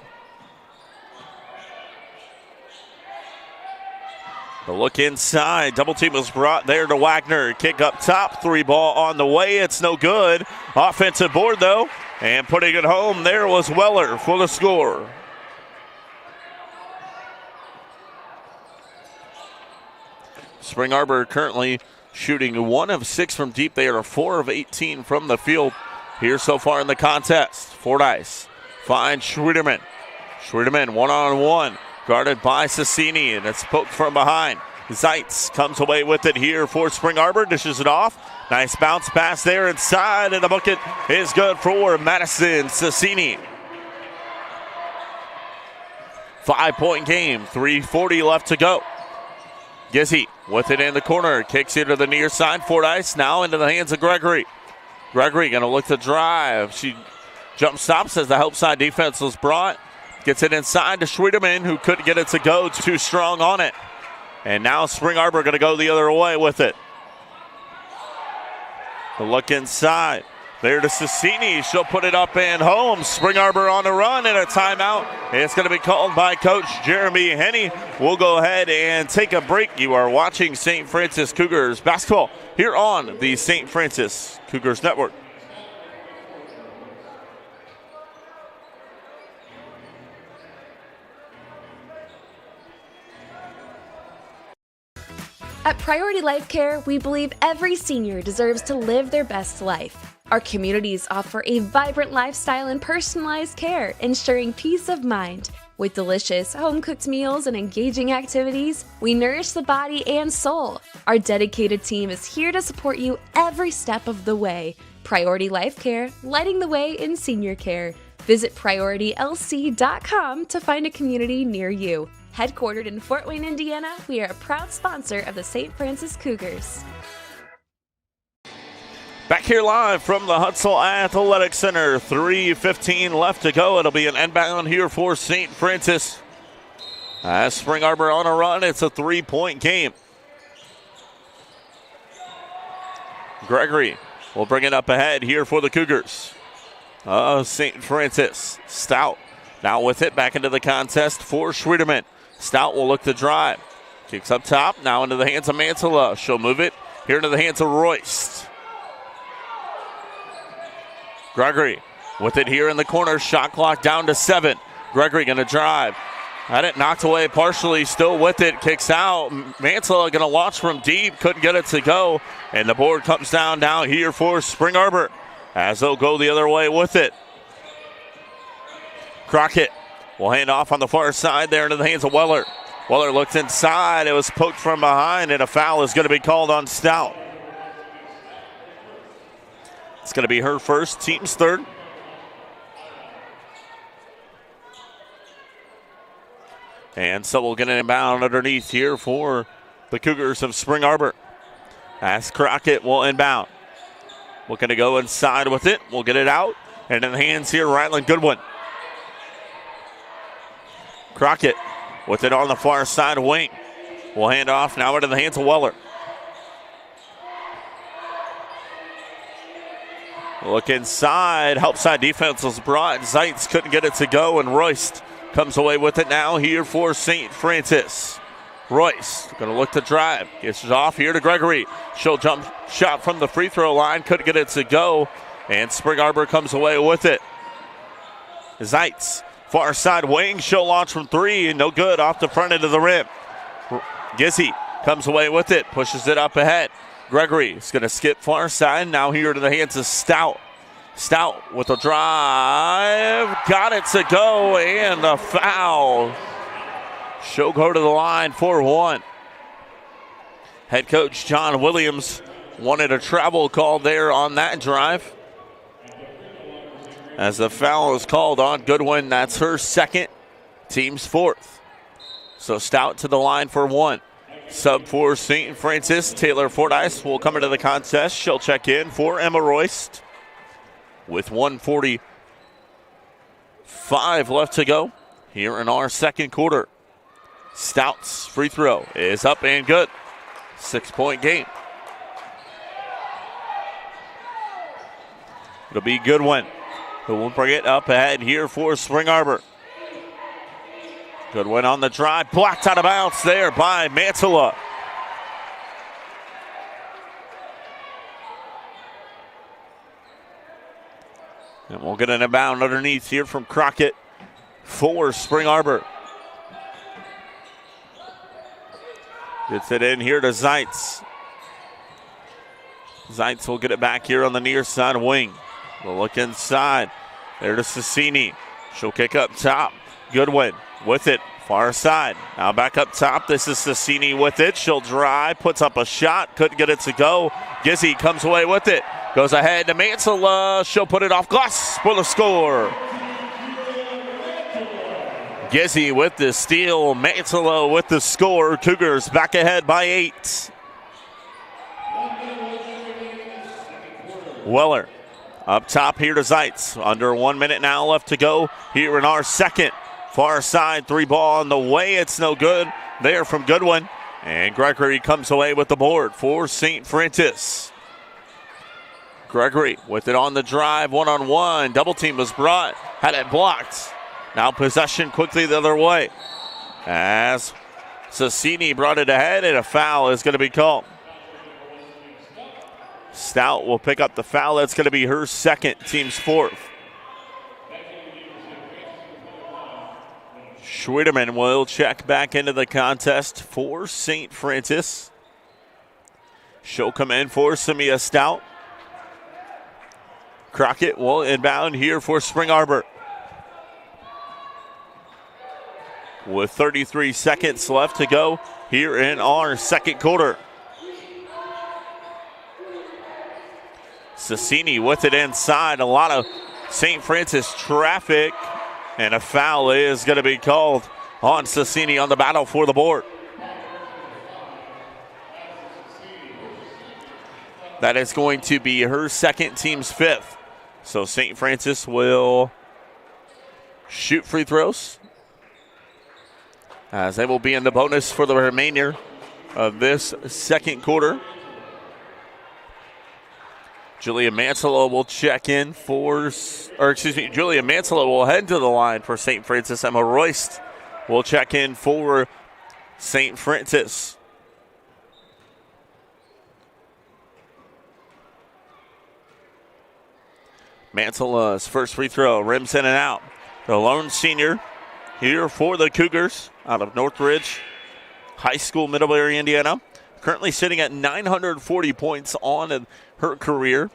The look inside. Double team was brought there to Wagner. Kick up top. 3 ball on the way. It's no good. Offensive board, though. And putting it home there was Weller for the score. Spring Arbor currently shooting 1 of 6 from deep. They are 4 of 18 from the field here so far in the contest. Fordyce finds Schwieterman. Schwieterman one-on-one. Guarded by Sassini, and it's poked from behind. Zeitz comes away with it here for Spring Arbor, dishes it off. Nice bounce pass there inside, and the bucket is good for Madison Sassini. 5-point game, 3:40 left to go. Gizzy with it in the corner, kicks it to the near side. Fordyce now into the hands of Gregory. Gregory going to look to drive. She jump stops as the help side defense was brought. Gets it inside to Schwieterman, who couldn't get it to go. Too strong on it. And now Spring Arbor going to go the other way with it. The look inside. There to Sassini. She'll put it up and home. Spring Arbor on the run and a timeout. It's going to be called by Coach Jeremy Henney. We'll go ahead and take a break. You are watching St. Francis Cougars basketball here on the St. Francis Cougars Network. At Priority Life Care, we believe every senior deserves to live their best life. Our communities offer a vibrant lifestyle and personalized care, ensuring peace of mind. With delicious, home-cooked meals and engaging activities, we nourish the body and soul. Our dedicated team is here to support you every step of the way. Priority Life Care, lighting the way in senior care. Visit PriorityLC.com to find a community near you. Headquartered in Fort Wayne, Indiana, we are a proud sponsor of the St. Francis Cougars. Back here live from the Huntsville Athletic Center, 3:15 left to go. It'll be an inbound here for St. Francis. As Spring Arbor on a run, it's a 3-point game. Gregory will bring it up ahead here for the Cougars. St. Francis. Stout now with it, back into the contest for Schwieterman. Stout will look to drive. Kicks up top, now into the hands of Mantilla. She'll move it here into the hands of Royce. Gregory with it here in the corner. Shot clock down to 7. Gregory going to drive. Had it knocked away partially, still with it. Kicks out. Mantilla going to launch from deep. Couldn't get it to go. And the board comes down now here for Spring Arbor as they'll go the other way with it. Crockett will hand off on the far side there into the hands of Weller. Weller looked inside. It was poked from behind, and a foul is going to be called on Stout. It's going to be her first, team's third. And so we'll get an inbound underneath here for the Cougars of Spring Arbor. As Crockett will inbound. Looking to go inside with it. We'll get it out. And in the hands here, Ryland Goodwin. Crockett with it on the far side wing. Will hand off now into the hands of Weller. Look inside. Help side defense was brought. Zeitz couldn't get it to go, and Royst comes away with it now here for St. Francis. Royce going to look to drive. Gets it off here to Gregory. She'll jump shot from the free throw line. Couldn't get it to go. And Spring Arbor comes away with it. Zeitz, far side wing. She'll launch from three. No good off the front end of the rim. Gizzy comes away with it. Pushes it up ahead. Gregory is going to skip far side. Now here to the hands of Stout. Stout with a drive. Got it to go. And a foul. She'll go to the line for one. Head coach John Williams wanted a travel call there on that drive. As the foul is called on Goodwin, that's her second, team's fourth. So Stout to the line for one. Sub for St. Francis, Taylor Fordyce will come into the contest. She'll check in for Emma Royst with 1:45 left to go here in our second quarter. Stout's free throw is up and good. 6-point game. It'll be Goodwin who will bring it up ahead here for Spring Arbor. Goodwin on the drive, blocked out of bounds there by Mantilla. And we'll get an inbound underneath here from Crockett for Spring Arbor. Gets it in here to Zeitz. Zeitz will get it back here on the near side wing. We'll look inside. There to Sassini. She'll kick up top. Goodwin with it. Far side. Now back up top. This is Sassini with it. She'll drive. Puts up a shot. Couldn't get it to go. Gizzy comes away with it. Goes ahead to Mantilla. She'll put it off glass for the score. Gizzy with the steal. Mantilla with the score. Cougars back ahead by 8. Weller up top here to Zeitz. Under 1 minute now left to go here in our second. Far side three ball on the way. It's no good there from Goodwin. And Gregory comes away with the board for St. Francis. Gregory with it on the drive. One-on-one. Double team was brought. Had it blocked. Now possession quickly the other way. As Sassini brought it ahead, and a foul is going to be called. Stout will pick up the foul. That's going to be her second, team's fourth. Schwederman will check back into the contest for St. Francis. She'll come in for Samia Stout. Crockett will inbound here for Spring Arbor. With 33 seconds left to go here in our second quarter. Sassini with it inside. A lot of St. Francis traffic. And a foul is going to be called on Sassini on the battle for the board. That is going to be her second, team's fifth. So St. Francis will shoot free throws, as they will be in the bonus for the remainder of this second quarter. Julia Mantilla will check in Julia Mantilla will head to the line for St. Francis. Emma Royst will check in for St. Francis. Mantilla's first free throw, rims in and out. The lone senior here for the Cougars out of Northridge High School, Middlebury, Indiana. Currently sitting at 940 points on her career.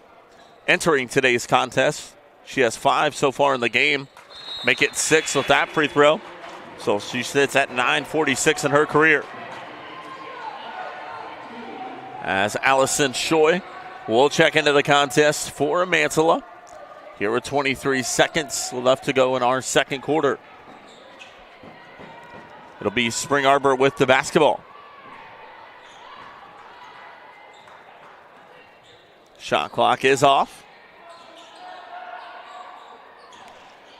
Entering today's contest, she has 5 so far in the game. Make it 6 with that free throw. So she sits at 946 in her career. As Allison Choi will check into the contest for Mantilla. Here with 23 seconds left to go in our second quarter. It'll be Spring Arbor with the basketball. Shot clock is off.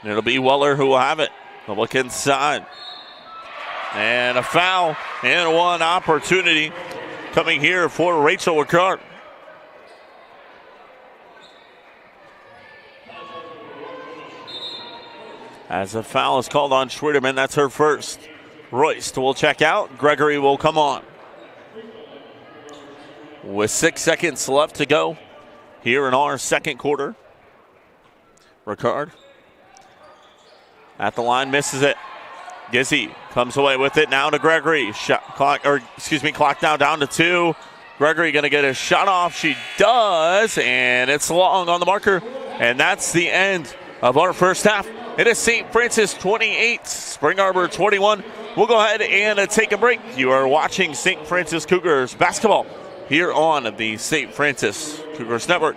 And it'll be Weller who will have it. They'll look inside. And a foul and one opportunity coming here for Rachel Ricard. As a foul is called on Schwieterman, that's her first. Royce will check out. Gregory will come on. With 6 seconds left to go here in our second quarter. Ricard at the line, misses it. Gizzy comes away with it now to Gregory. Clock now down to 2. Gregory going to get a shot off. She does, and it's long on the marker. And that's the end of our first half. It is St. Francis 28, Spring Arbor 21. We'll go ahead and take a break. You are watching St. Francis Cougars basketball here on the St. Francis Cougars Network.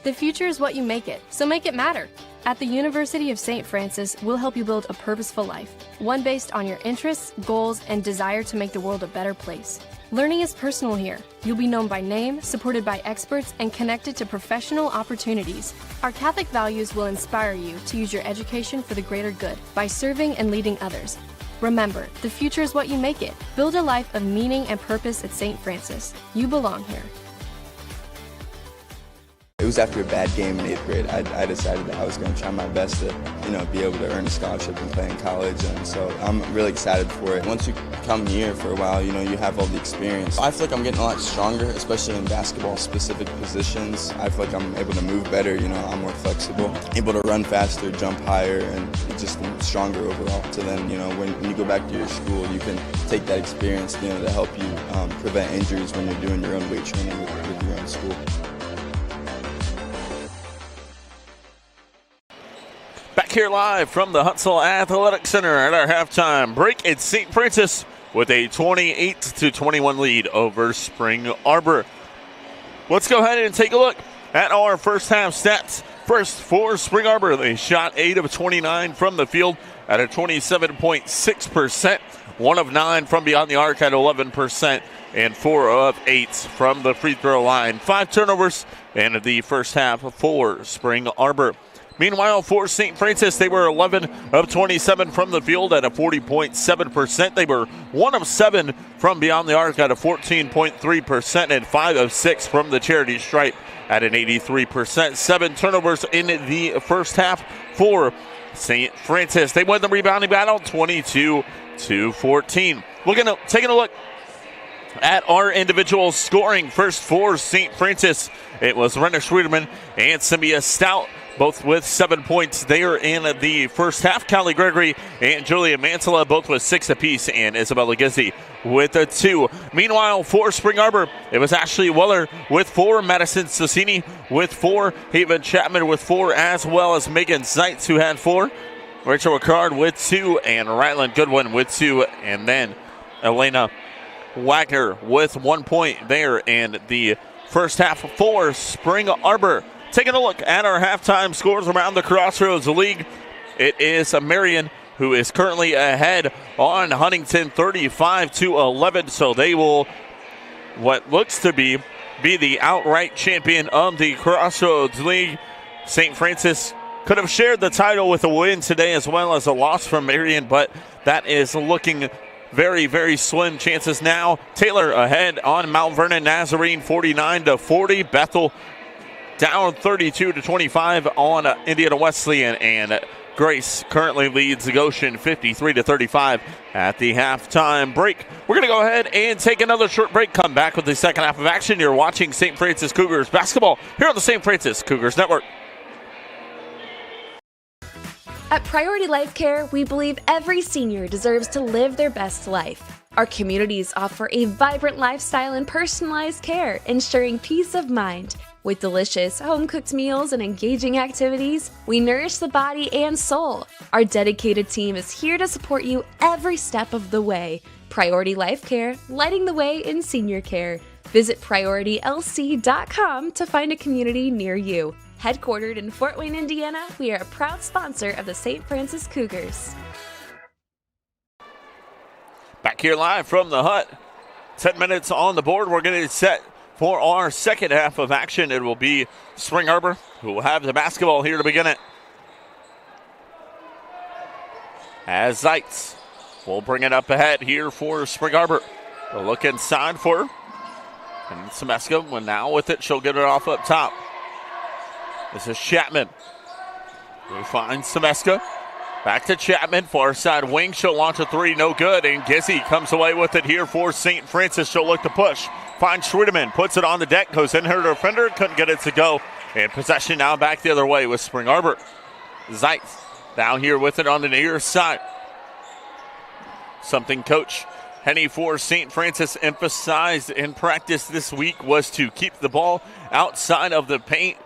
The future is what you make it, so make it matter. At the University of St. Francis, we'll help you build a purposeful life, one based on your interests, goals, and desire to make the world a better place. Learning is personal here. You'll be known by name, supported by experts, and connected to professional opportunities. Our Catholic values will inspire you to use your education for the greater good by serving and leading others. Remember, the future is what you make it. Build a life of meaning and purpose at St. Francis. You belong here. It was after a bad game in 8th grade. I decided that I was going to try my best to, be able to earn a scholarship and play in college. And so I'm really excited for it. Once you come here for a while, you have all the experience. I feel like I'm getting a lot stronger, especially in basketball-specific positions. I feel like I'm able to move better. I'm more flexible, able to run faster, jump higher, and just stronger overall. So then, when you go back to your school, you can take that experience, to help you prevent injuries when you're doing your own weight training with your own school. Back here live from the Huntsville Athletic Center at our halftime break. It's St. Francis with a 28-21 lead over Spring Arbor. Let's go ahead and take a look at our first half stats. First for Spring Arbor, they shot 8 of 29 from the field at a 27.6%, 1 of 9 from beyond the arc at 11%, and 4 of 8 from the free throw line. 5 turnovers in the first half for Spring Arbor. Meanwhile, for St. Francis, they were 11 of 27 from the field at a 40.7%. They were 1 of 7 from beyond the arc at a 14.3%, and 5 of 6 from the charity stripe at an 83%. 7 turnovers in the first half for St. Francis. They win the rebounding battle 22-14. Taking a look at our individual scoring. First for St. Francis, it was Renner Schwederman and Simia Stout, both with 7 points there in the first half. Callie Gregory and Julia Mantala, both with 6 apiece, and Isabella Gizzi with a 2. Meanwhile, for Spring Arbor, it was Ashley Weller with 4, Madison Sassini with 4, Haven Chapman with 4, as well as Megan Zeitz, who had 4, Rachel Ricard with 2, and Ryland Goodwin with 2, and then Elena Wagner with 1 point there in the first half for Spring Arbor. Taking a look at our halftime scores around the Crossroads League, it is Marion who is currently ahead on Huntington 35-11. So they will, what looks to be the outright champion of the Crossroads League. St. Francis could have shared the title with a win today as well as a loss from Marion, but that is looking very, very slim chances now. Taylor ahead on Mount Vernon Nazarene 49-40. Bethel down 32-25 on Indiana Wesleyan, and Grace currently leads Goshen 53-35 at the halftime break. We're going to go ahead and take another short break. Come back with the second half of action. You're watching St. Francis Cougars basketball here on the St. Francis Cougars Network. At Priority Life Care, we believe every senior deserves to live their best life. Our communities offer a vibrant lifestyle and personalized care, ensuring peace of mind. With delicious, home-cooked meals and engaging activities, we nourish the body and soul. Our dedicated team is here to support you every step of the way. Priority Life Care, lighting the way in senior care. Visit PriorityLC.com to find a community near you. Headquartered in Fort Wayne, Indiana, we are a proud sponsor of the St. Francis Cougars. Back here live from the hut. 10 minutes on the board. We're going to set for our second half of action. It will be Spring Arbor who will have the basketball here to begin it. As Zeitz will bring it up ahead here for Spring Arbor. They'll look inside for her. And Semeska, when now with it, she'll get it off up top. This is Chapman. We find Semeska. Back to Chapman, far side wing. She'll launch a 3, no good. And Gizzy comes away with it here for St. Francis. She'll look to push. Finds Schwiedeman, puts it on the deck, goes in her defender, couldn't get it to go. And possession now back the other way with Spring Arbor. Zeitz down here with it on the near side. Something Coach Henny for St. Francis emphasized in practice this week was to keep the ball outside of the paint.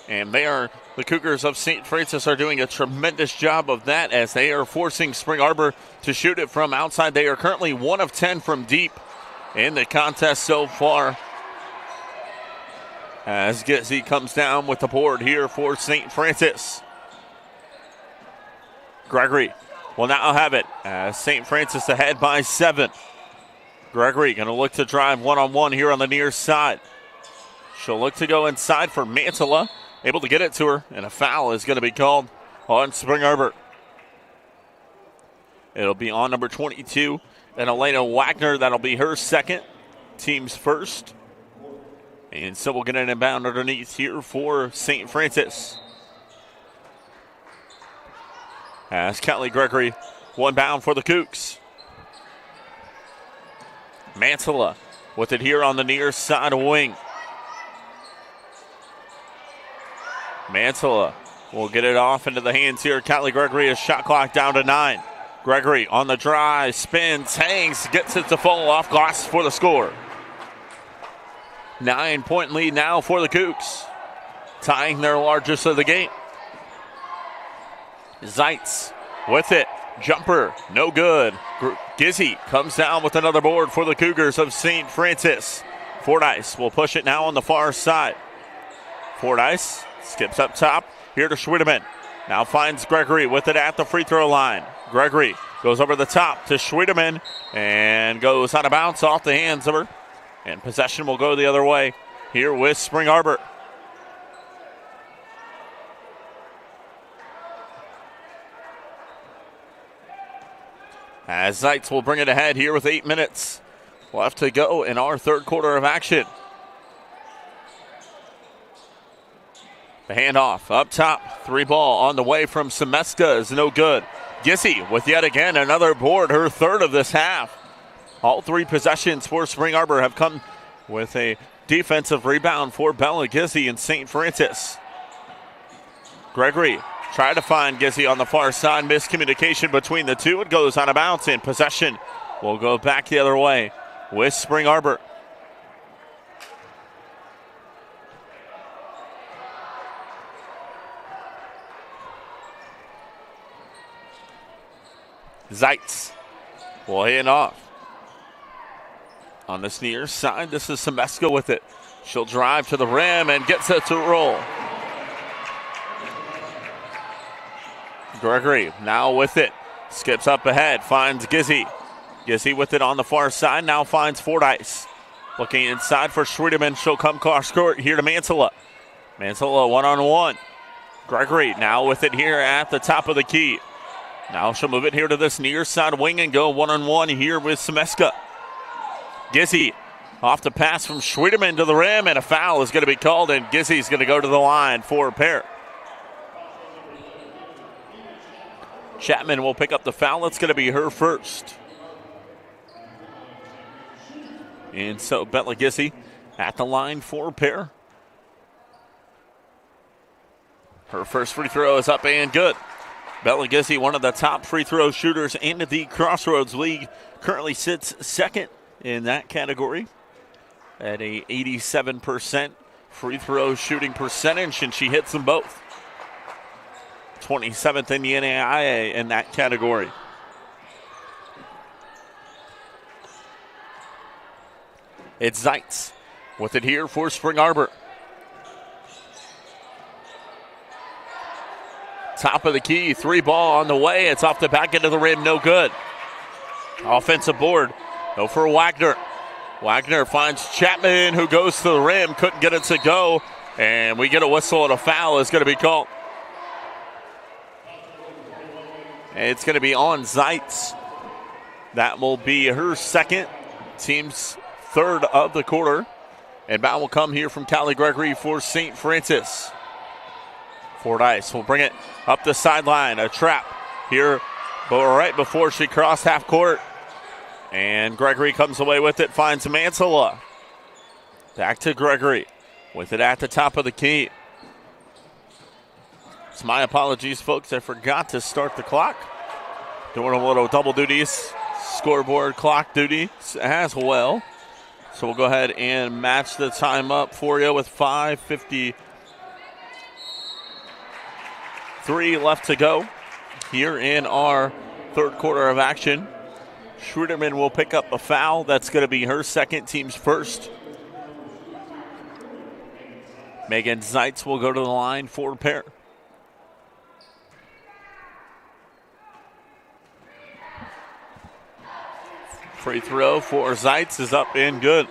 And the Cougars of St. Francis are doing a tremendous job of that as they are forcing Spring Arbor to shoot it from outside. They are currently 1 of 10 from deep in the contest so far. as Gizzy comes down with the board here for St. Francis. Gregory will now have it as St. Francis ahead by 7. Gregory going to look to drive one-on-one here on the near side. She'll look to go inside for Mantilla. Able to get it to her, and a foul is going to be called on Spring Arbor. It'll be on number 22, and Elena Wagner. That'll be her second, team's first. And so we'll get an inbound underneath here for St. Francis. As Kelly Gregory, one bound for the Cougs. Mantilla with it here on the near side wing. Mantilla will get it off into the hands here. Kelly Gregory, a shot clock down to 9. Gregory on the drive, spins, hangs, gets it to fall off glass for the score. 9-point lead now for the Cougs, tying their largest of the game. Zeitz with it, jumper, no good. Gizzy comes down with another board for the Cougars of St. Francis. Fordyce will push it now on the far side. Fordyce skips up top, here to Schwiedeman. Now finds Gregory with it at the free throw line. Gregory goes over the top to Schwiedeman and goes out of bounds off the hands of her. And possession will go the other way here with Spring Arbor. As Zeitz will bring it ahead here with 8 minutes left to go in our third quarter of action. The handoff up top. 3 ball on the way from Semeska is no good. Gissy with yet again another board, her third of this half. All 3 possessions for Spring Arbor have come with a defensive rebound for Bella Gizzy and St. Francis. Gregory tried to find Gizzy on the far side. Miscommunication between the two. It goes out of bounds, and possession will go back the other way with Spring Arbor. Zeitz will hand off. On this near side, this is Semeska with it. She'll drive to the rim and gets it to roll. Gregory now with it. Skips up ahead, finds Gizzy. Gizzy with it on the far side, now finds Fordyce. Looking inside for Schwiedeman. She'll come cross court here to Mantilla. Mantilla one-on-one. Gregory now with it here at the top of the key. Now she'll move it here to this near side wing and go one-on-one here with Semeska. Gizzy off the pass from Schwiedeman to the rim, and a foul is going to be called, and Gizzy's going to go to the line for a pair. Chapman will pick up the foul. It's going to be her first. And so Bella Gizzy at the line for a pair. Her first free throw is up and good. Bella Gizzy, one of the top free throw shooters in the Crossroads League, currently sits second in that category at a 87% free throw shooting percentage, and she hits them both. 27th in the NAIA in that category. It's Zeitz with it here for Spring Arbor. Top of the key, 3 ball on the way. It's off the back end of the rim, no good. Offensive board, go for Wagner. Wagner finds Chapman, who goes to the rim, couldn't get it to go, and we get a whistle, and a foul is going to be called. It's going to be on Zeitz. That will be her second, team's third of the quarter. And foul will come here from Callie Gregory for St. Francis. Fordyce will bring it up the sideline. A trap here, but right before she crossed half court. And Gregory comes away with it, finds Mantilla. Back to Gregory with it at the top of the key. It's my apologies, folks. I forgot to start the clock. Doing a little double duties, scoreboard clock duty as well. So we'll go ahead and match the time up for you with 5:53 left to go here in our third quarter of action. Schwiedeman will pick up a foul. That's going to be her second, team's first. Megan Zeitz will go to the line for a pair. Free throw for Zeitz is up and good.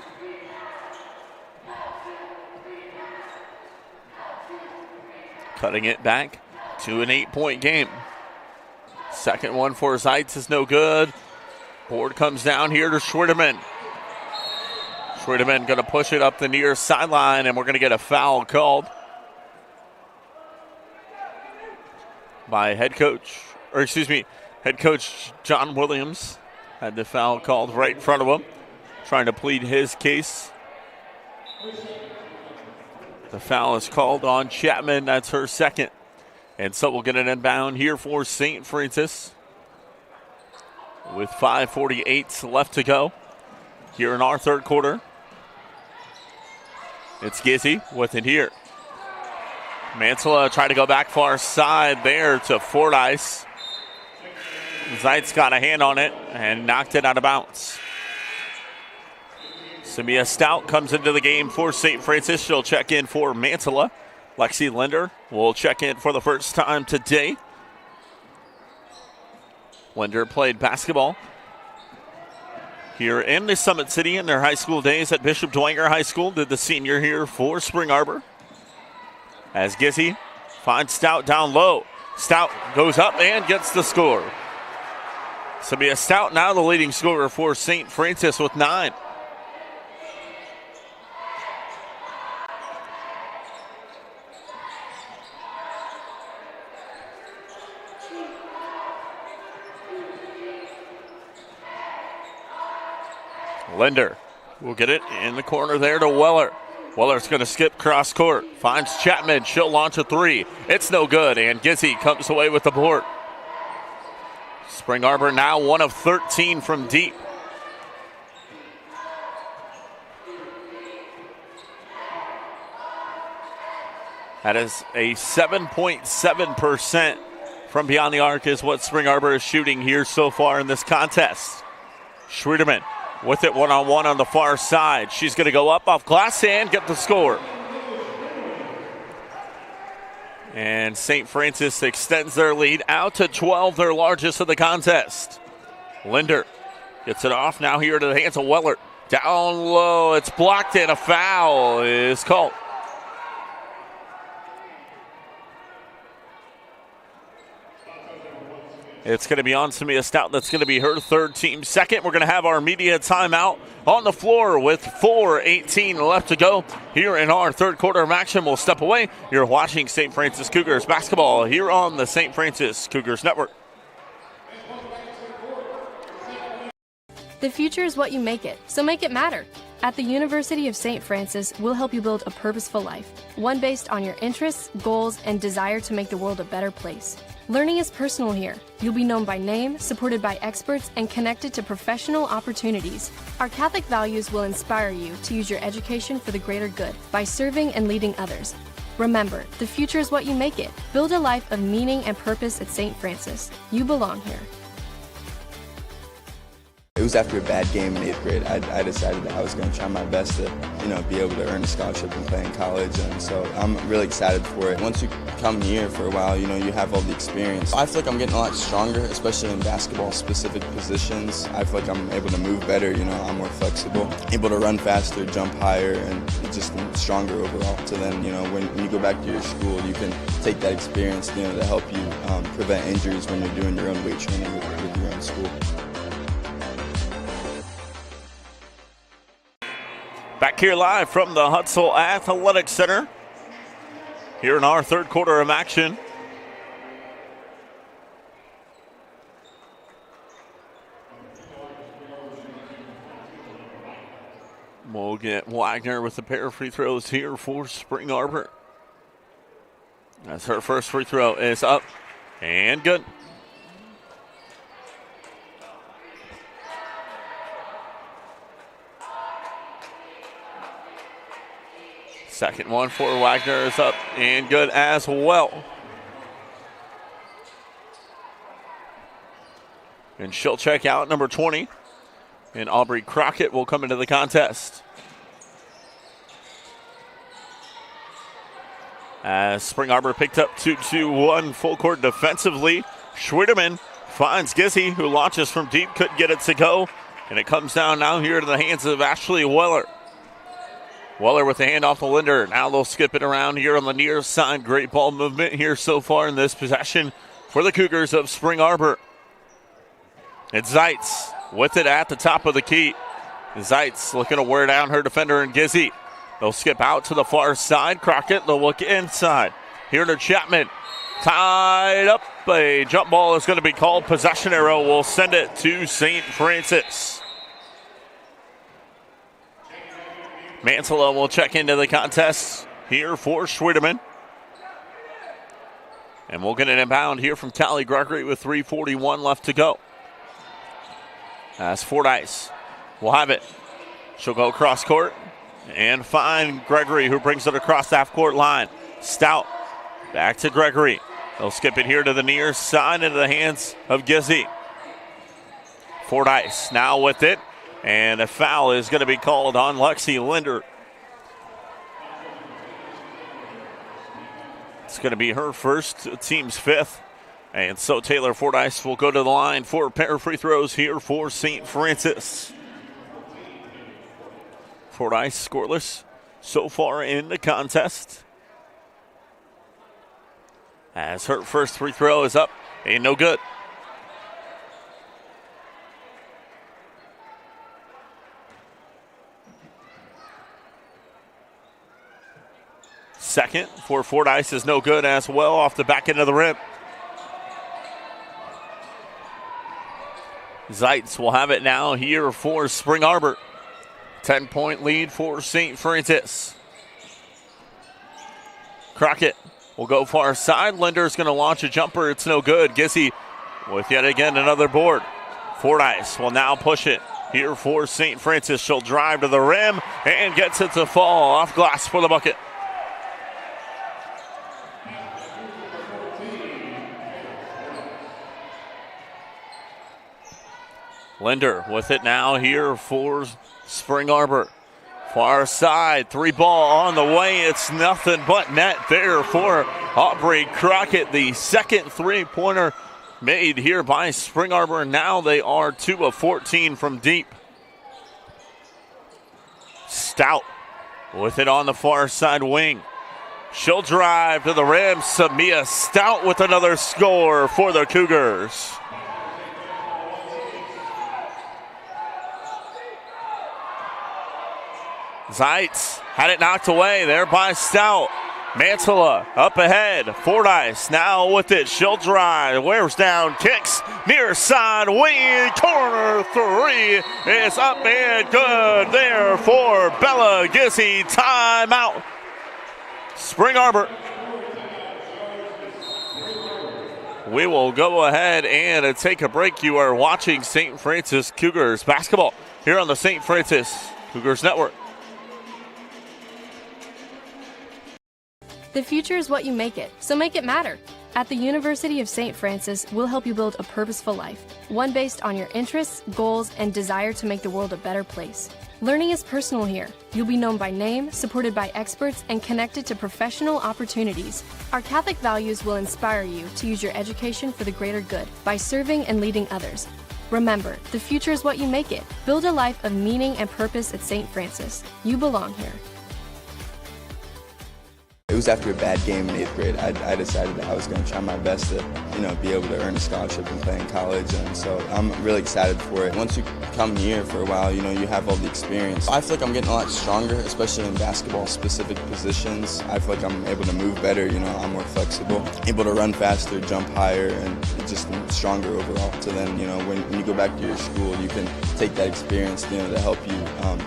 Cutting it back to an 8-point game. Second one for Zeitz is no good. Board comes down here to Schwiedeman. Schwiedeman going to push it up the near sideline, and we're going to get a foul called by head coach John Williams. Had the foul called right in front of him, trying to plead his case. The foul is called on Chapman. That's her second. And so we'll get an inbound here for St. Francis with 5:48 left to go here in our third quarter. It's Gizzy with it here. Mantilla tried to go back far side there to Fordyce. Zeitz got a hand on it and knocked it out of bounds. Samia Stout comes into the game for St. Francis. She'll check in for Mantilla. Lexi Linder will check in for the first time today. Linder played basketball here in the Summit City in their high school days at Bishop Dwenger High School. Did the senior here for Spring Arbor. As Gizzy finds Stout down low. Stout goes up and gets the score. Samia Stout now the leading scorer for St. Francis with 9. Linder will get it in the corner there to Weller. Weller's going to skip cross court. Finds Chapman. She'll launch a three. It's no good, and Gizzy comes away with the board. Spring Arbor now 1 of 13 from deep. That is a 7.7% from beyond the arc is what Spring Arbor is shooting here so far in this contest. Schwiedeman with it one-on-one on the far side. She's going to go up off glass and get the score. And St. Francis extends their lead out to 12, their largest of the contest. Linder gets it off now here to the hands of Weller. Down low, it's blocked and a foul is called. It's going to be on Samia Stout. That's going to be her third, team second. We're going to have our media timeout on the floor with 4:18 left to go here in our third quarter of action. We'll step away. You're watching St. Francis Cougars basketball here on the St. Francis Cougars Network. The future is what you make it, so make it matter. At the University of St. Francis, we'll help you build a purposeful life, one based on your interests, goals, and desire to make the world a better place. Learning is personal here. You'll be known by name, supported by experts, and connected to professional opportunities. Our Catholic values will inspire you to use your education for the greater good by serving and leading others. Remember, the future is what you make it. Build a life of meaning and purpose at St. Francis. You belong here. It was after a bad game in 8th grade. I decided that I was going to try my best to, be able to earn a scholarship and play in college, and so I'm really excited for it. Once you come here for a while, you have all the experience. I feel like I'm getting a lot stronger, especially in basketball-specific positions. I feel like I'm able to move better, I'm more flexible, able to run faster, jump higher, and just stronger overall. So then, when you go back to your school, you can take that experience, to help you prevent injuries when you're doing your own weight training with your own school. Back here live from the Hutzel Athletic Center here in our third quarter of action. We'll get Wagner with a pair of free throws here for Spring Arbor. That's her first free throw is up and good. Second one for Wagner is up and good as well. And she'll check out number 20. And Aubrey Crockett will come into the contest. As Spring Arbor picked up 2-2-1 full court defensively. Schwiedeman finds Gizzy, who launches from deep, couldn't get it to go. And it comes down now here to the hands of Ashley Weller. Weller with the handoff to Linder. Now they'll skip it around here on the near side. Great ball movement here so far in this possession for the Cougars of Spring Arbor. It's Zeitz with it at the top of the key. Zeitz looking to wear down her defender in Gizzy. They'll skip out to the far side. Crockett, they'll look inside. Here to Chapman. Tied up. A jump ball is going to be called. Possession arrow will send it to St. Francis. Mantilla will check into the contest here for Schwiedeman. And we'll get an inbound here from Callie Gregory with 3:41 left to go. As Fordyce will have it. She'll go cross court and find Gregory, who brings it across the half-court line. Stout back to Gregory. They'll skip it here to the near side into the hands of Gizzy. Fordyce now with it, and a foul is going to be called on Lexi Linder. It's going to be her first, team's fifth. And so Taylor Fordyce will go to the line for a pair of free throws here for St. Francis. Fordyce scoreless so far in the contest. As her first free throw is up and no good. Second for Fordyce is no good as well, off the back end of the rim. Zeitz will have it now here for Spring Arbor. 10-point lead for St. Francis. Crockett will go far side. Linder's going to launch a jumper. It's no good. Gizzy with yet again another board. Fordyce will now push it here for St. Francis. She'll drive to the rim and gets it to fall off glass for the bucket. Linder with it now here for Spring Arbor. Far side, three ball on the way. It's nothing but net there for Aubrey Crockett. The second three-pointer made here by Spring Arbor. Now they are 2 of 14 from deep. Stout with it on the far side wing. She'll drive to the rim. Samia Stout with another score for the Cougars. Zeitz had it knocked away there by Stout. Mantilla up ahead. Fordyce now with it. She'll drive. Wears down. Kicks. Near side wing. Corner three is up and good there for Bella Gizzy. Timeout. Spring Arbor. We will go ahead and take a break. You are watching St. Francis Cougars basketball here on the St. Francis Cougars Network. The future is what you make it, so make it matter. At the University of St. Francis, we'll help you build a purposeful life, one based on your interests, goals, and desire to make the world a better place. Learning is personal here. You'll be known by name, supported by experts, and connected to professional opportunities. Our Catholic values will inspire you to use your education for the greater good by serving and leading others. Remember, the future is what you make it. Build a life of meaning and purpose at St. Francis. You belong here. It was after a bad game in 8th grade. I decided that I was going to try my best to, be able to earn a scholarship and play in college. And so I'm really excited for it. Once you come here for a while, you have all the experience. I feel like I'm getting a lot stronger, especially in basketball-specific positions. I feel like I'm able to move better. I'm more flexible, able to run faster, jump higher, and just stronger overall. So then, when you go back to your school, you can take that experience, to help you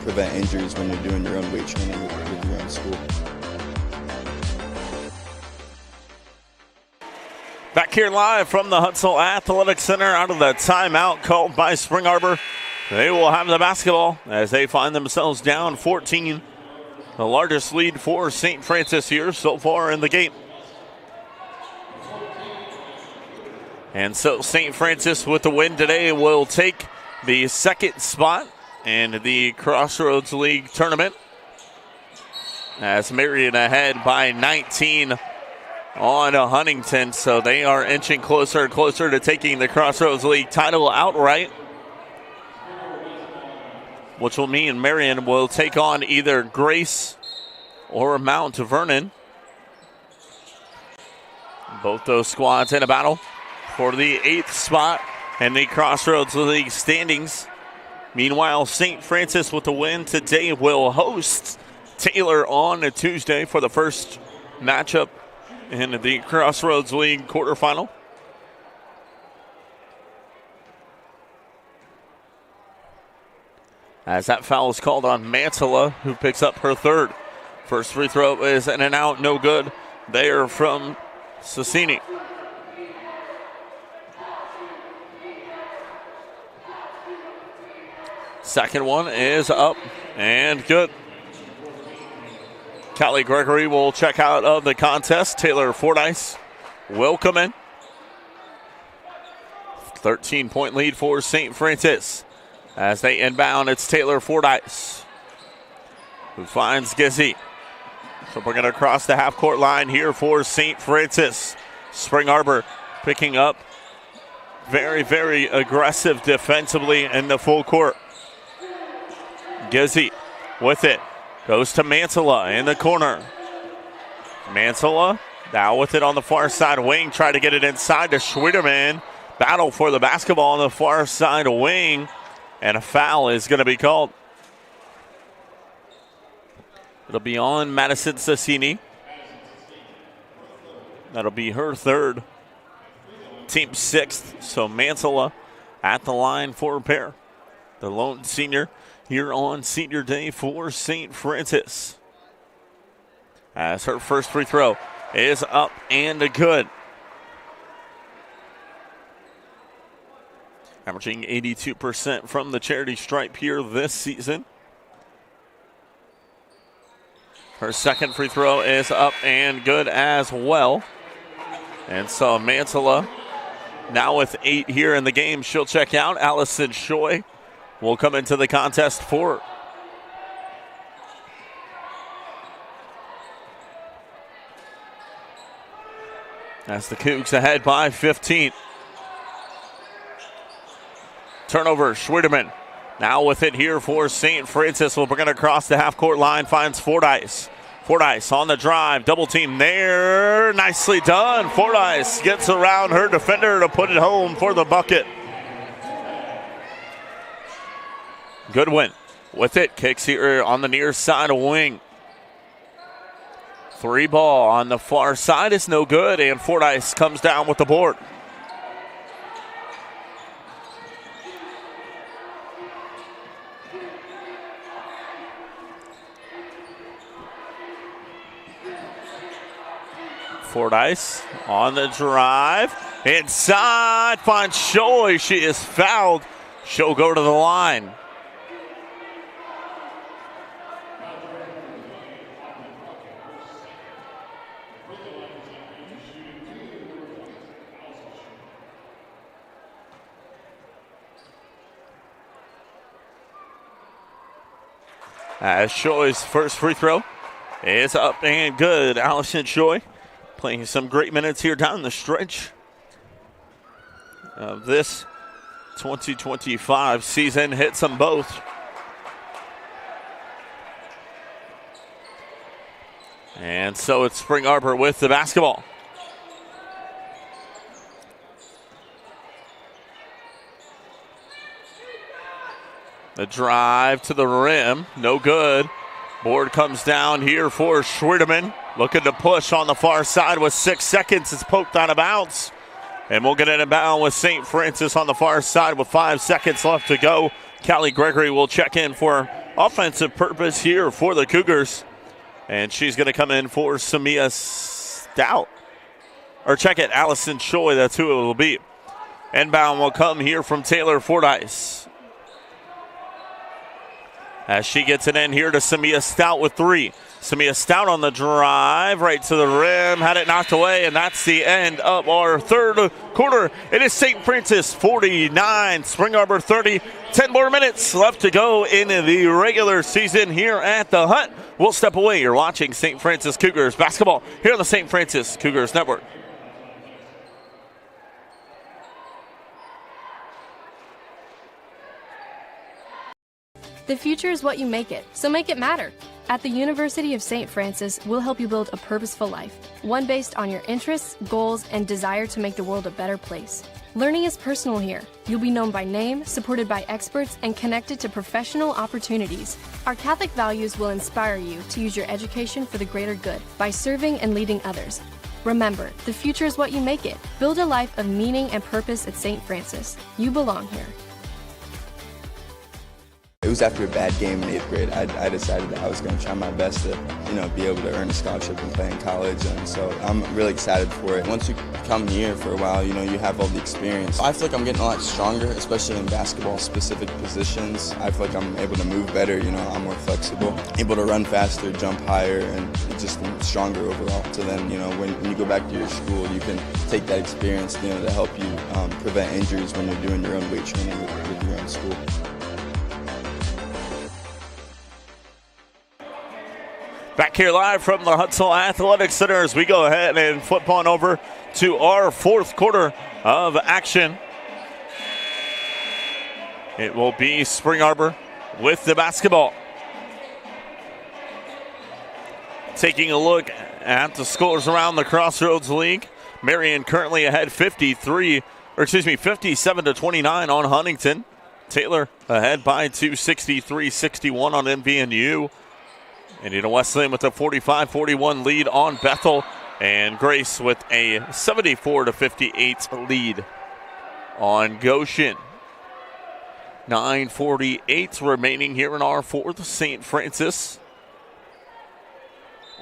prevent injuries when you're doing your own weight training with your own school. Back here live from the Huntsville Athletic Center out of the timeout called by Spring Arbor. They will have the basketball as they find themselves down 14. The largest lead for St. Francis here so far in the game. And so St. Francis with the win today will take the second spot in the Crossroads League tournament. as Marion ahead by 19 on Huntington. So they are inching closer and closer to taking the Crossroads League title outright, which will mean Marion will take on either Grace or Mount Vernon. Both those squads in a battle for the 8th spot in the Crossroads League standings. Meanwhile, St. Francis with the win today will host Taylor on a Tuesday for the first matchup in the Crossroads League quarterfinal. As that foul is called on Mantilla, who picks up her 3rd. First free throw is in and out, no good there from Sassini. Second one is up and good. Callie Gregory will check out of the contest. Taylor Fordyce will come in. 13-point lead for St. Francis. As they inbound, it's Taylor Fordyce who finds Gizzy. So we're going to cross the half-court line here for St. Francis. Spring Arbor picking up very, very aggressive defensively in the full court. Gizzy with it. Goes to Mantilla in the corner. Mantilla now with it on the far side wing. Try to get it inside to Schwederman. Battle for the basketball on the far side wing. And a foul is going to be called. It'll be on Madison Sassini. That'll be her 3rd. Team 6th. So Mantilla at the line for a pair. The lone senior here on senior day for St. Francis. As her first free throw is up and good. Averaging 82% from the charity stripe here this season. Her second free throw is up and good as well. And so Mantilla now with 8 here in the game. She'll check out. Allison Choi will come into the contest for her. As the Cougs ahead by 15. Turnover, Schwederman. Now with it here for St. Francis. We're going to cross the half-court line, finds Fordyce. Fordyce on the drive, double team there. Nicely done. Fordyce gets around her defender to put it home for the bucket. Goodwin with it, kicks here on the near side wing. 3 ball on the far side is no good, and Fordyce comes down with the board. Fordyce on the drive. Inside, finds Choi. She is fouled. She'll go to the line. As Choi's first free throw is up and good. Allison Choi playing some great minutes here down the stretch of this 2025 season. Hits them both. And so it's Spring Arbor with the basketball. The drive to the rim, no good. Board comes down here for Schwederman. Looking to push on the far side with 6 seconds. It's poked out of bounds. And we'll get it in bound with St. Francis on the far side with 5 seconds left to go. Callie Gregory will check in for offensive purpose here for the Cougars. And she's going to come in for Samia Stout. Or check it, Allison Choi, that's who it will be. Inbound will come here from Taylor Fordyce. As she gets it in here to Samia Stout with 3. Samia Stout on the drive, right to the rim, had it knocked away, and that's the end of our third quarter. It is St. Francis 49, Spring Arbor 30. 10 more minutes left to go in the regular season here at the Hut. We'll step away. You're watching St. Francis Cougars basketball here on the St. Francis Cougars Network. The future is what you make it, so make it matter. At the University of St. Francis, we'll help you build a purposeful life, one based on your interests, goals, and desire to make the world a better place. Learning is personal here. You'll be known by name, supported by experts, and connected to professional opportunities. Our Catholic values will inspire you to use your education for the greater good by serving and leading others. Remember, the future is what you make it. Build a life of meaning and purpose at St. Francis. You belong here. It was after a bad game in 8th grade. I decided that I was going to try my best to, be able to earn a scholarship and play in college. And so I'm really excited for it. Once you come here for a while, you have all the experience. I feel like I'm getting a lot stronger, especially in basketball-specific positions. I feel like I'm able to move better. I'm more flexible, able to run faster, jump higher, and just stronger overall. So then, when you go back to your school, you can take that experience, to help you prevent injuries when you're doing your own weight training with your own school. Back here live from the Hutsville Athletic Center as we go ahead and flip on over to our fourth quarter of action. It will be Spring Arbor with the basketball. Taking a look at the scores around the Crossroads League. Marion currently ahead 57-29 on Huntington. Taylor ahead by 2, 63-61 on MVNU. Indiana Wesleyan with a 45-41 lead on Bethel, and Grace with a 74-58 lead on Goshen. 9:48 remaining here in our fourth. St. Francis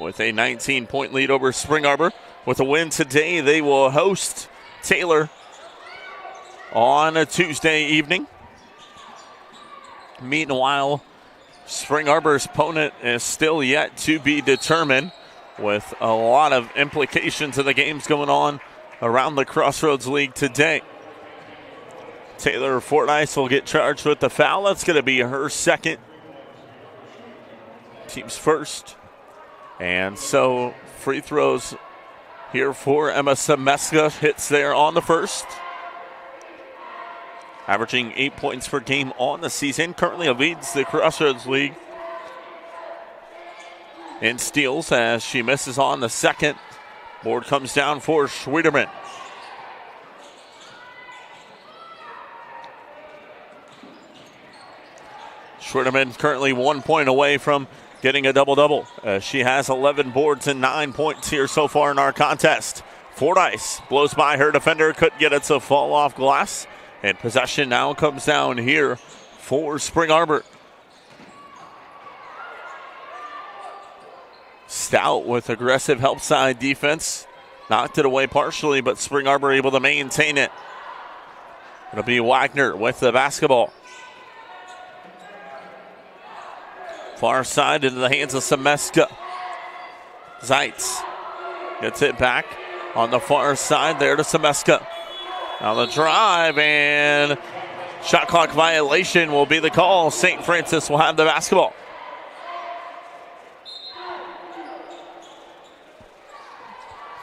with a 19-point lead over Spring Arbor. With a win today, they will host Taylor on a Tuesday evening. Meanwhile, Spring Arbor's opponent is still yet to be determined, with a lot of implications of the games going on around the Crossroads League today. Taylor Fordyce will get charged with the foul. That's going to be her second. Team's first. And so free throws here for Emma Semeska. Hits there on the first. Averaging 8 points per game on the season. Currently leads the Crossroads League in steals as she misses on the second. Board comes down for Schwederman. Schwederman currently 1 point away from getting a double-double. She has 11 boards and 9 points here so far in our contest. Fordyce blows by her defender. Couldn't get it to fall off glass. And possession now comes down here for Spring Arbor. Stout with aggressive help side defense. Knocked it away partially, but Spring Arbor able to maintain it. It'll be Wagner with the basketball. Far side into the hands of Semeska. Zeitz gets it back on the far side there to Semeska. On the drive, and shot clock violation will be the call. St. Francis will have the basketball.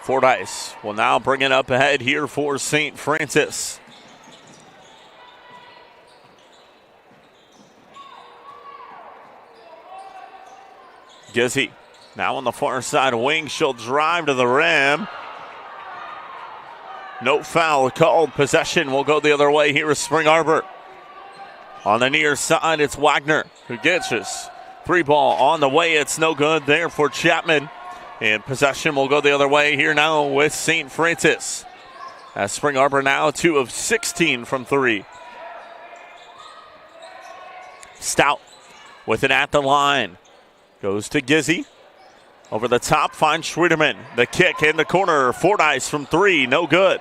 Fordyce will now bring it up ahead here for St. Francis. Gizzy now on the far side wing. She'll drive to the rim. No foul called. Possession will go the other way. Here is Spring Arbor. On the near side, it's Wagner who gets us. Three ball on the way. It's no good there for Chapman. And possession will go the other way here now with St. Francis. As Spring Arbor now 2 of 16 from 3. Stout with it at the line. Goes to Gizzy. Over the top, finds Schwederman. The kick in the corner. Fordyce from 3, no good.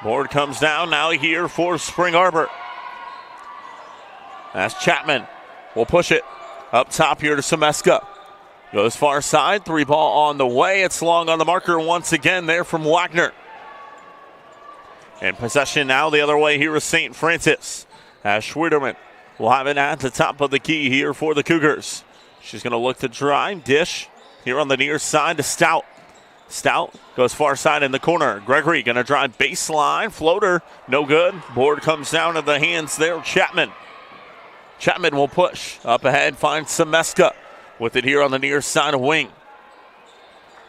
Board comes down now here for Spring Arbor. That's Chapman. Will push it up top here to Semeska. Goes far side, 3-ball on the way. It's long on the marker once again there from Wagner. And possession now the other way here is St. Francis. As Schwieterman will have it at the top of the key here for the Cougars. She's going to look to drive, dish here on the near side to Stout. Stout goes far side in the corner. Gregory going to drive baseline, floater, no good. Board comes down to the hands there, Chapman. Chapman will push up ahead, finds Semeska with it here on the near side of wing.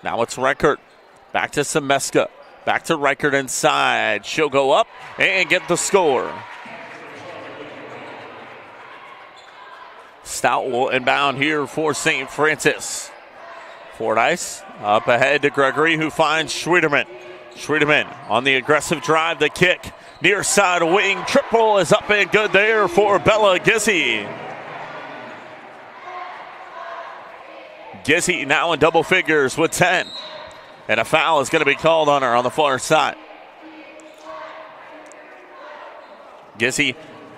Now it's Reichert. Back to Semeska. Back to Reichert inside. She'll go up and get the score. Stout will inbound here for St. Francis. Fordyce up ahead to Gregory, who finds Schwieterman. Schwieterman on the aggressive drive, the kick. Near side wing, triple is up and good there for Bella Gizzi. Gizzi now in double figures with 10. And a foul is going to be called on her on the far side. Gizzi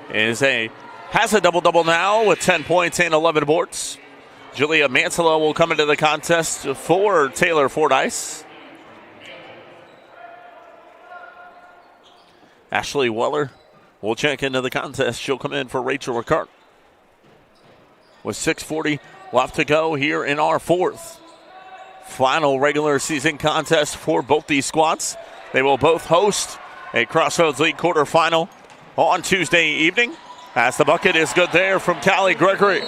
has a double-double now with 10 points and 11 boards. Julia Mansella will come into the contest for Taylor Fordyce. Ashley Weller will check into the contest. She'll come in for Rachel Ricard. With 6:40 left to go here in our fourth final regular season contest for both these squads. They will both host a Crossroads League quarterfinal on Tuesday evening. As the bucket is good there from Callie Gregory.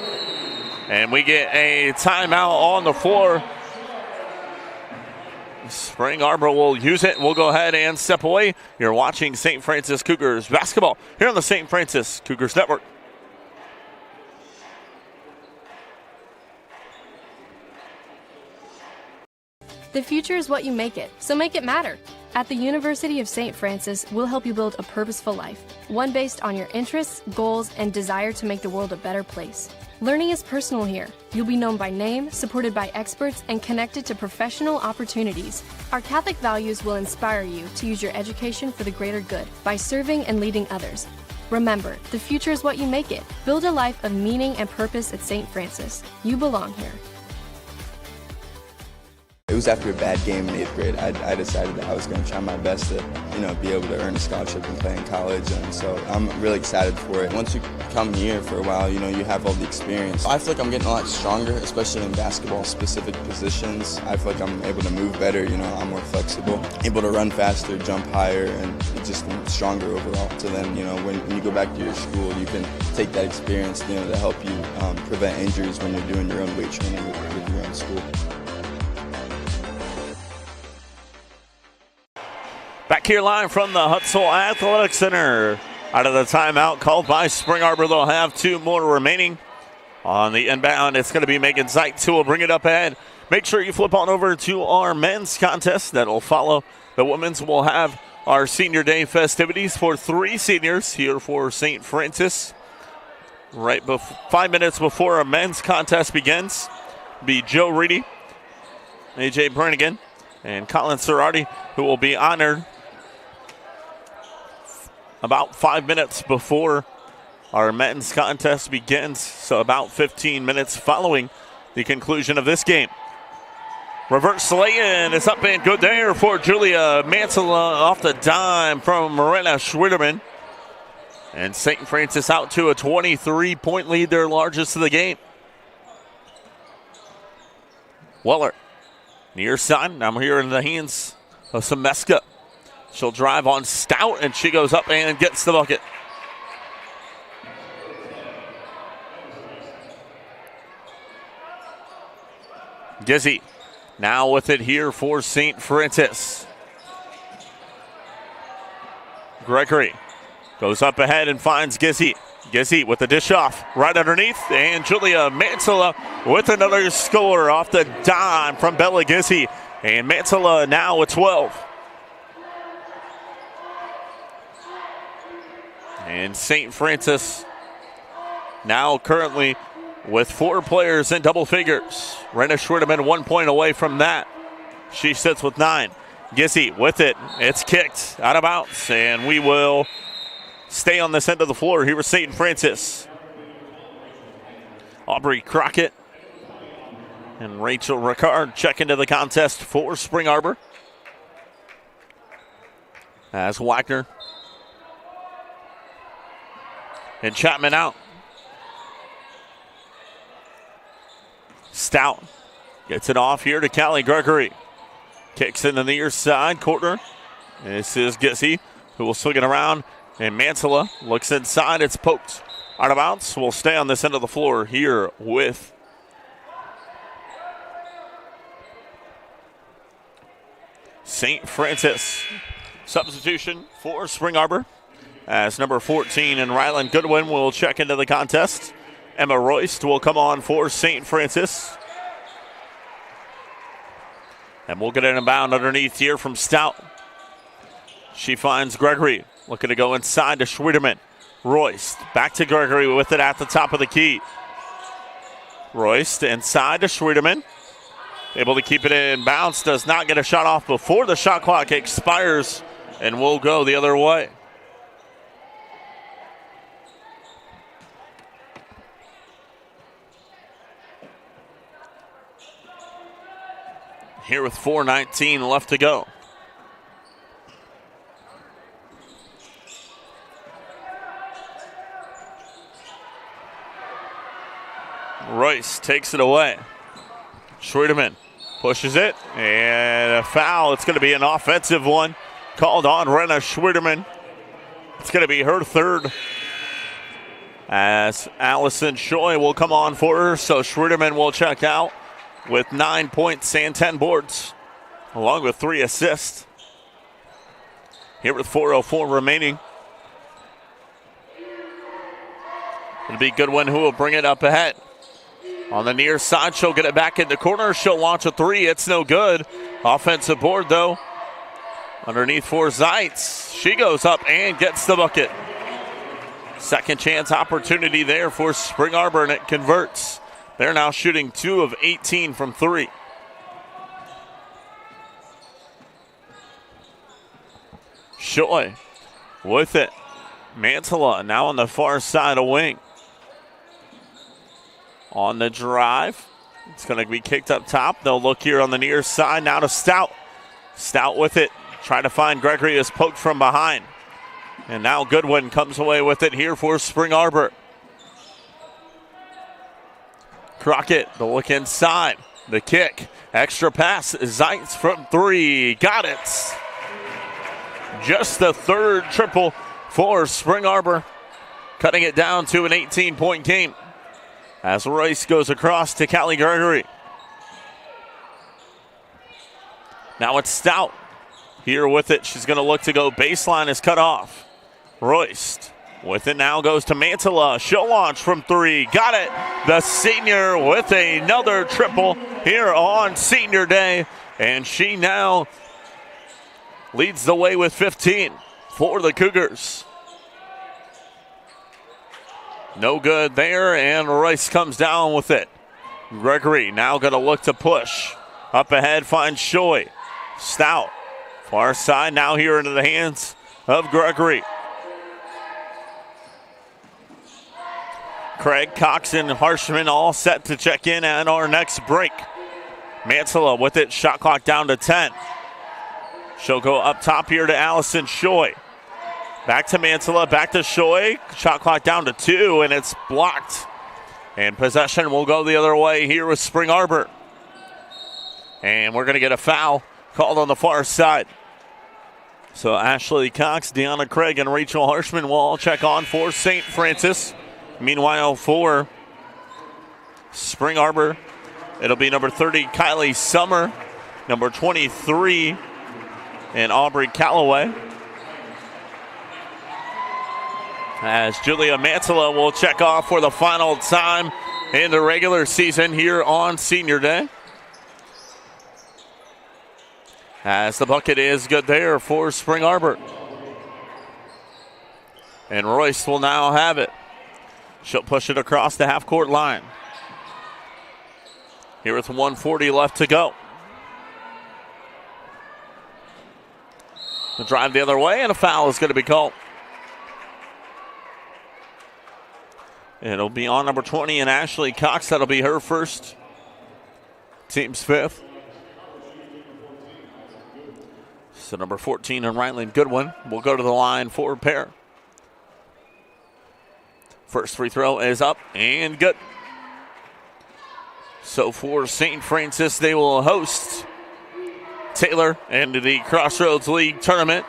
And we get a timeout on the floor. Spring Arbor will use it. We'll go ahead and step away. You're watching St. Francis Cougars basketball here on the St. Francis Cougars Network. The future is what you make it, so make it matter. At the University of St. Francis, we'll help you build a purposeful life, one based on your interests, goals, and desire to make the world a better place. Learning is personal here. You'll be known by name, supported by experts, and connected to professional opportunities. Our Catholic values will inspire you to use your education for the greater good by serving and leading others. Remember, the future is what you make it. Build a life of meaning and purpose at St. Francis. You belong here. It was after a bad game in 8th grade. I decided that I was going to try my best to, be able to earn a scholarship and play in college. And so I'm really excited for it. Once you come here for a while, you have all the experience. I feel like I'm getting a lot stronger, especially in basketball-specific positions. I feel like I'm able to move better. I'm more flexible, able to run faster, jump higher, and just stronger overall. So then, when you go back to your school, you can take that experience, to help you prevent injuries when you're doing your own weight training with your own school. Back here live from the Hutsville Athletic Center. Out of the timeout called by Spring Arbor, they'll have 2 more remaining. On the inbound, it's going to be Megan Zeit who will bring it up ahead. Make sure you flip on over to our men's contest that will follow. The women's will have our Senior Day festivities for 3 seniors here for St. Francis. 5 minutes before our men's contest begins, be Joe Reedy, AJ Brannigan, and Colin Cerati, who will be honored about 5 minutes before our men's contest begins, so about 15 minutes following the conclusion of this game. Reverse lay-in is up and good there for Julia Mansella off the dime from Morena Schwieterman. And St. Francis out to a 23-point lead, their largest of the game. Weller, near side, now here in the hands of Semeska. She'll drive on Stout, and she goes up and gets the bucket. Gizzi now with it here for St. Francis. Gregory goes up ahead and finds Gizzi. Gizzi with the dish off right underneath, and Julia Mansella with another score off the dime from Bella Gizzi. And Mansella now with 12. And St. Francis now currently with 4 players in double figures. Rena Schwieterman 1 point away from that. She sits with 9. Gizzi with it. It's kicked out of bounds, and we will stay on this end of the floor here with St. Francis. Aubrey Crockett And Rachel Ricard check into the contest for Spring Arbor. As Wagner and Chapman out. Stout gets it off here to Callie Gregory. Kicks into the near side corner. This is Gissy, who will swing it around. And Mantilla looks inside. It's poked out of bounds. Will stay on this end of the floor here with St. Francis. Substitution for Spring Arbor as number 14 and Ryland Goodwin will check into the contest. Emma Royst will come on for St. Francis. And we'll get an inbound underneath here from Stout. She finds Gregory, looking to go inside to Schwieterman. Royst back to Gregory with it at the top of the key. Royst inside to Schwieterman. Able to keep it in bounds, does not get a shot off before the shot clock expires, and will go the other way. Here with 4:19 left to go. Royce takes it away. Schwieterman pushes it, and a foul. It's going to be an offensive one called on Renna Schwieterman. It's going to be her third, as Allison Shoy will come on for her. So Schwieterman will check out with 9 points and 10 boards, along with 3 assists. Here with 4:04 remaining. It'll be Goodwin who will bring it up ahead. On the near side, she'll get it back in the corner. She'll launch a three. It's no good. Offensive board, though. Underneath for Zeitz. She goes up and gets the bucket. Second chance opportunity there for Spring Arbor, and it converts. They're now shooting 2 of 18 from 3. Shoy with it. Mantilla now on the far side of wing. On the drive. It's going to be kicked up top. They'll look here on the near side now to Stout. Stout with it. Trying to find Gregory is poked from behind. And now Goodwin comes away with it here for Spring Arbor. Crockett, the look inside. The kick. Extra pass. Zeitz from 3. Got it. Just the third triple for Spring Arbor. Cutting it down to an 18-point game. As Royce goes across to Callie Gregory. Now it's Stout. Here with it. She's going to look to go. Baseline is cut off. Royce with it now goes to Mantilla. She'll launch from 3. Got it. The senior with another triple here on Senior Day. And she now leads the way with 15 for the Cougars. No good there, and Royce comes down with it. Gregory now going to look to push. Up ahead finds Shoy. Stout. Far side now here into the hands of Gregory. Craig, Cox, and Harshman all set to check in at our next break. Mantilla with it. Shot clock down to 10. She'll go up top here to Allison Shoy. Back to Mantilla, back to Shoy. Shot clock down to 2, and it's blocked. And possession will go the other way here with Spring Arbor. And we're going to get a foul called on the far side. So Ashley Cox, Deanna Craig, and Rachel Harshman will all check on for St. Francis. Meanwhile, for Spring Arbor, it'll be number 30, Kylie Summer, number 23, and Aubrey Calloway. As Julia Mantilla will check off for the final time in the regular season here on Senior Day. As the bucket is good there for Spring Arbor. And Royce will now have it. She'll push it across the half-court line. Here with 1:40 left to go. The drive the other way, and a foul is going to be called. It'll be on number 20 and Ashley Cox. That'll be her first. team's fifth. So number 14 and Ryland Goodwin will go to the line for a pair. First free throw is up and good. So for St. Francis, they will host Taylor into the Crossroads League tournament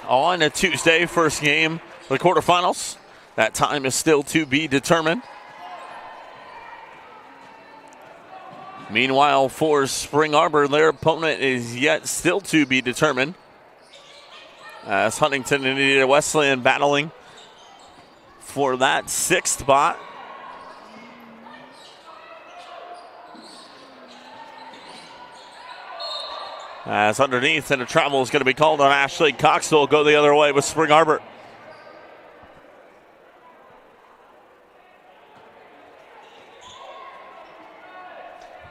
on a Tuesday, first game of the quarterfinals. That time is still to be determined. Meanwhile, for Spring Arbor, their opponent is yet still to be determined. As Huntington and Indiana Wesleyan battling for that sixth spot. As underneath, and a travel is going to be called on Ashley Cox. Will go the other way with Spring Arbor.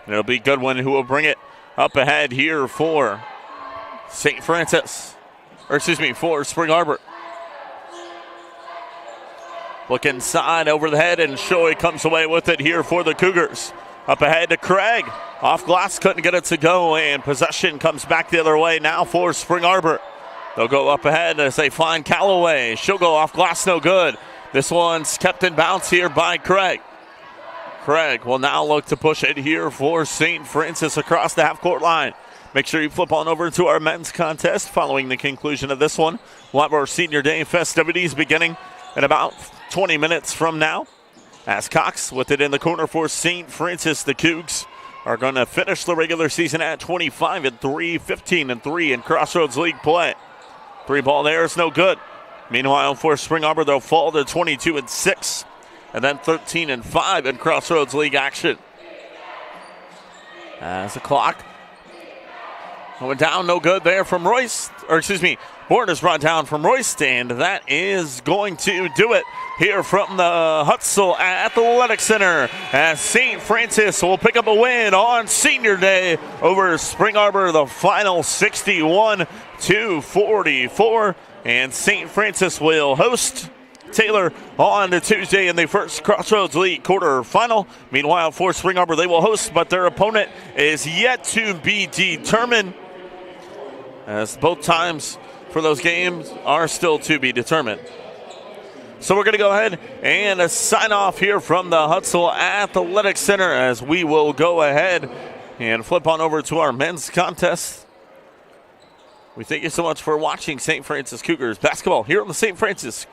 It'll be Goodwin who will bring it up ahead here for St. Francis. For Spring Arbor. Look inside over the head, and Shoei comes away with it here for the Cougars. Up ahead to Craig. Off glass, couldn't get it to go, and possession comes back the other way now for Spring Arbor. They'll go up ahead as they find Callaway. She'll go off glass, no good. This one's kept in bounds here by Craig. Craig will now look to push it here for St. Francis across the half-court line. Make sure you flip on over to our men's contest following the conclusion of this one. We'll have our Senior Day festivities beginning in about 20 minutes from now. As Cox with it in the corner for St. Francis, the Cougs are going to finish the regular season at 25-3, 15-3 in Crossroads League play. Three ball there is no good. Meanwhile, for Spring Arbor, they'll fall to 22-6. And then 13-5 in Crossroads League action. As the clock went down, no good there from Royce. Bourne is brought down from Royce, and that is going to do it here from the Hutzel Athletic Center. As St. Francis will pick up a win on Senior Day over Spring Arbor, the final 61-44. And St. Francis will host Taylor on the Tuesday in the first Crossroads League quarterfinal. Meanwhile, for Spring Arbor, they will host, but their opponent is yet to be determined, as both times for those games are still to be determined. So we're going to go ahead and sign off here from the Hutzel Athletic Center, as we will go ahead and flip on over to our men's contest. We thank you so much for watching St. Francis Cougars basketball here on the St. Francis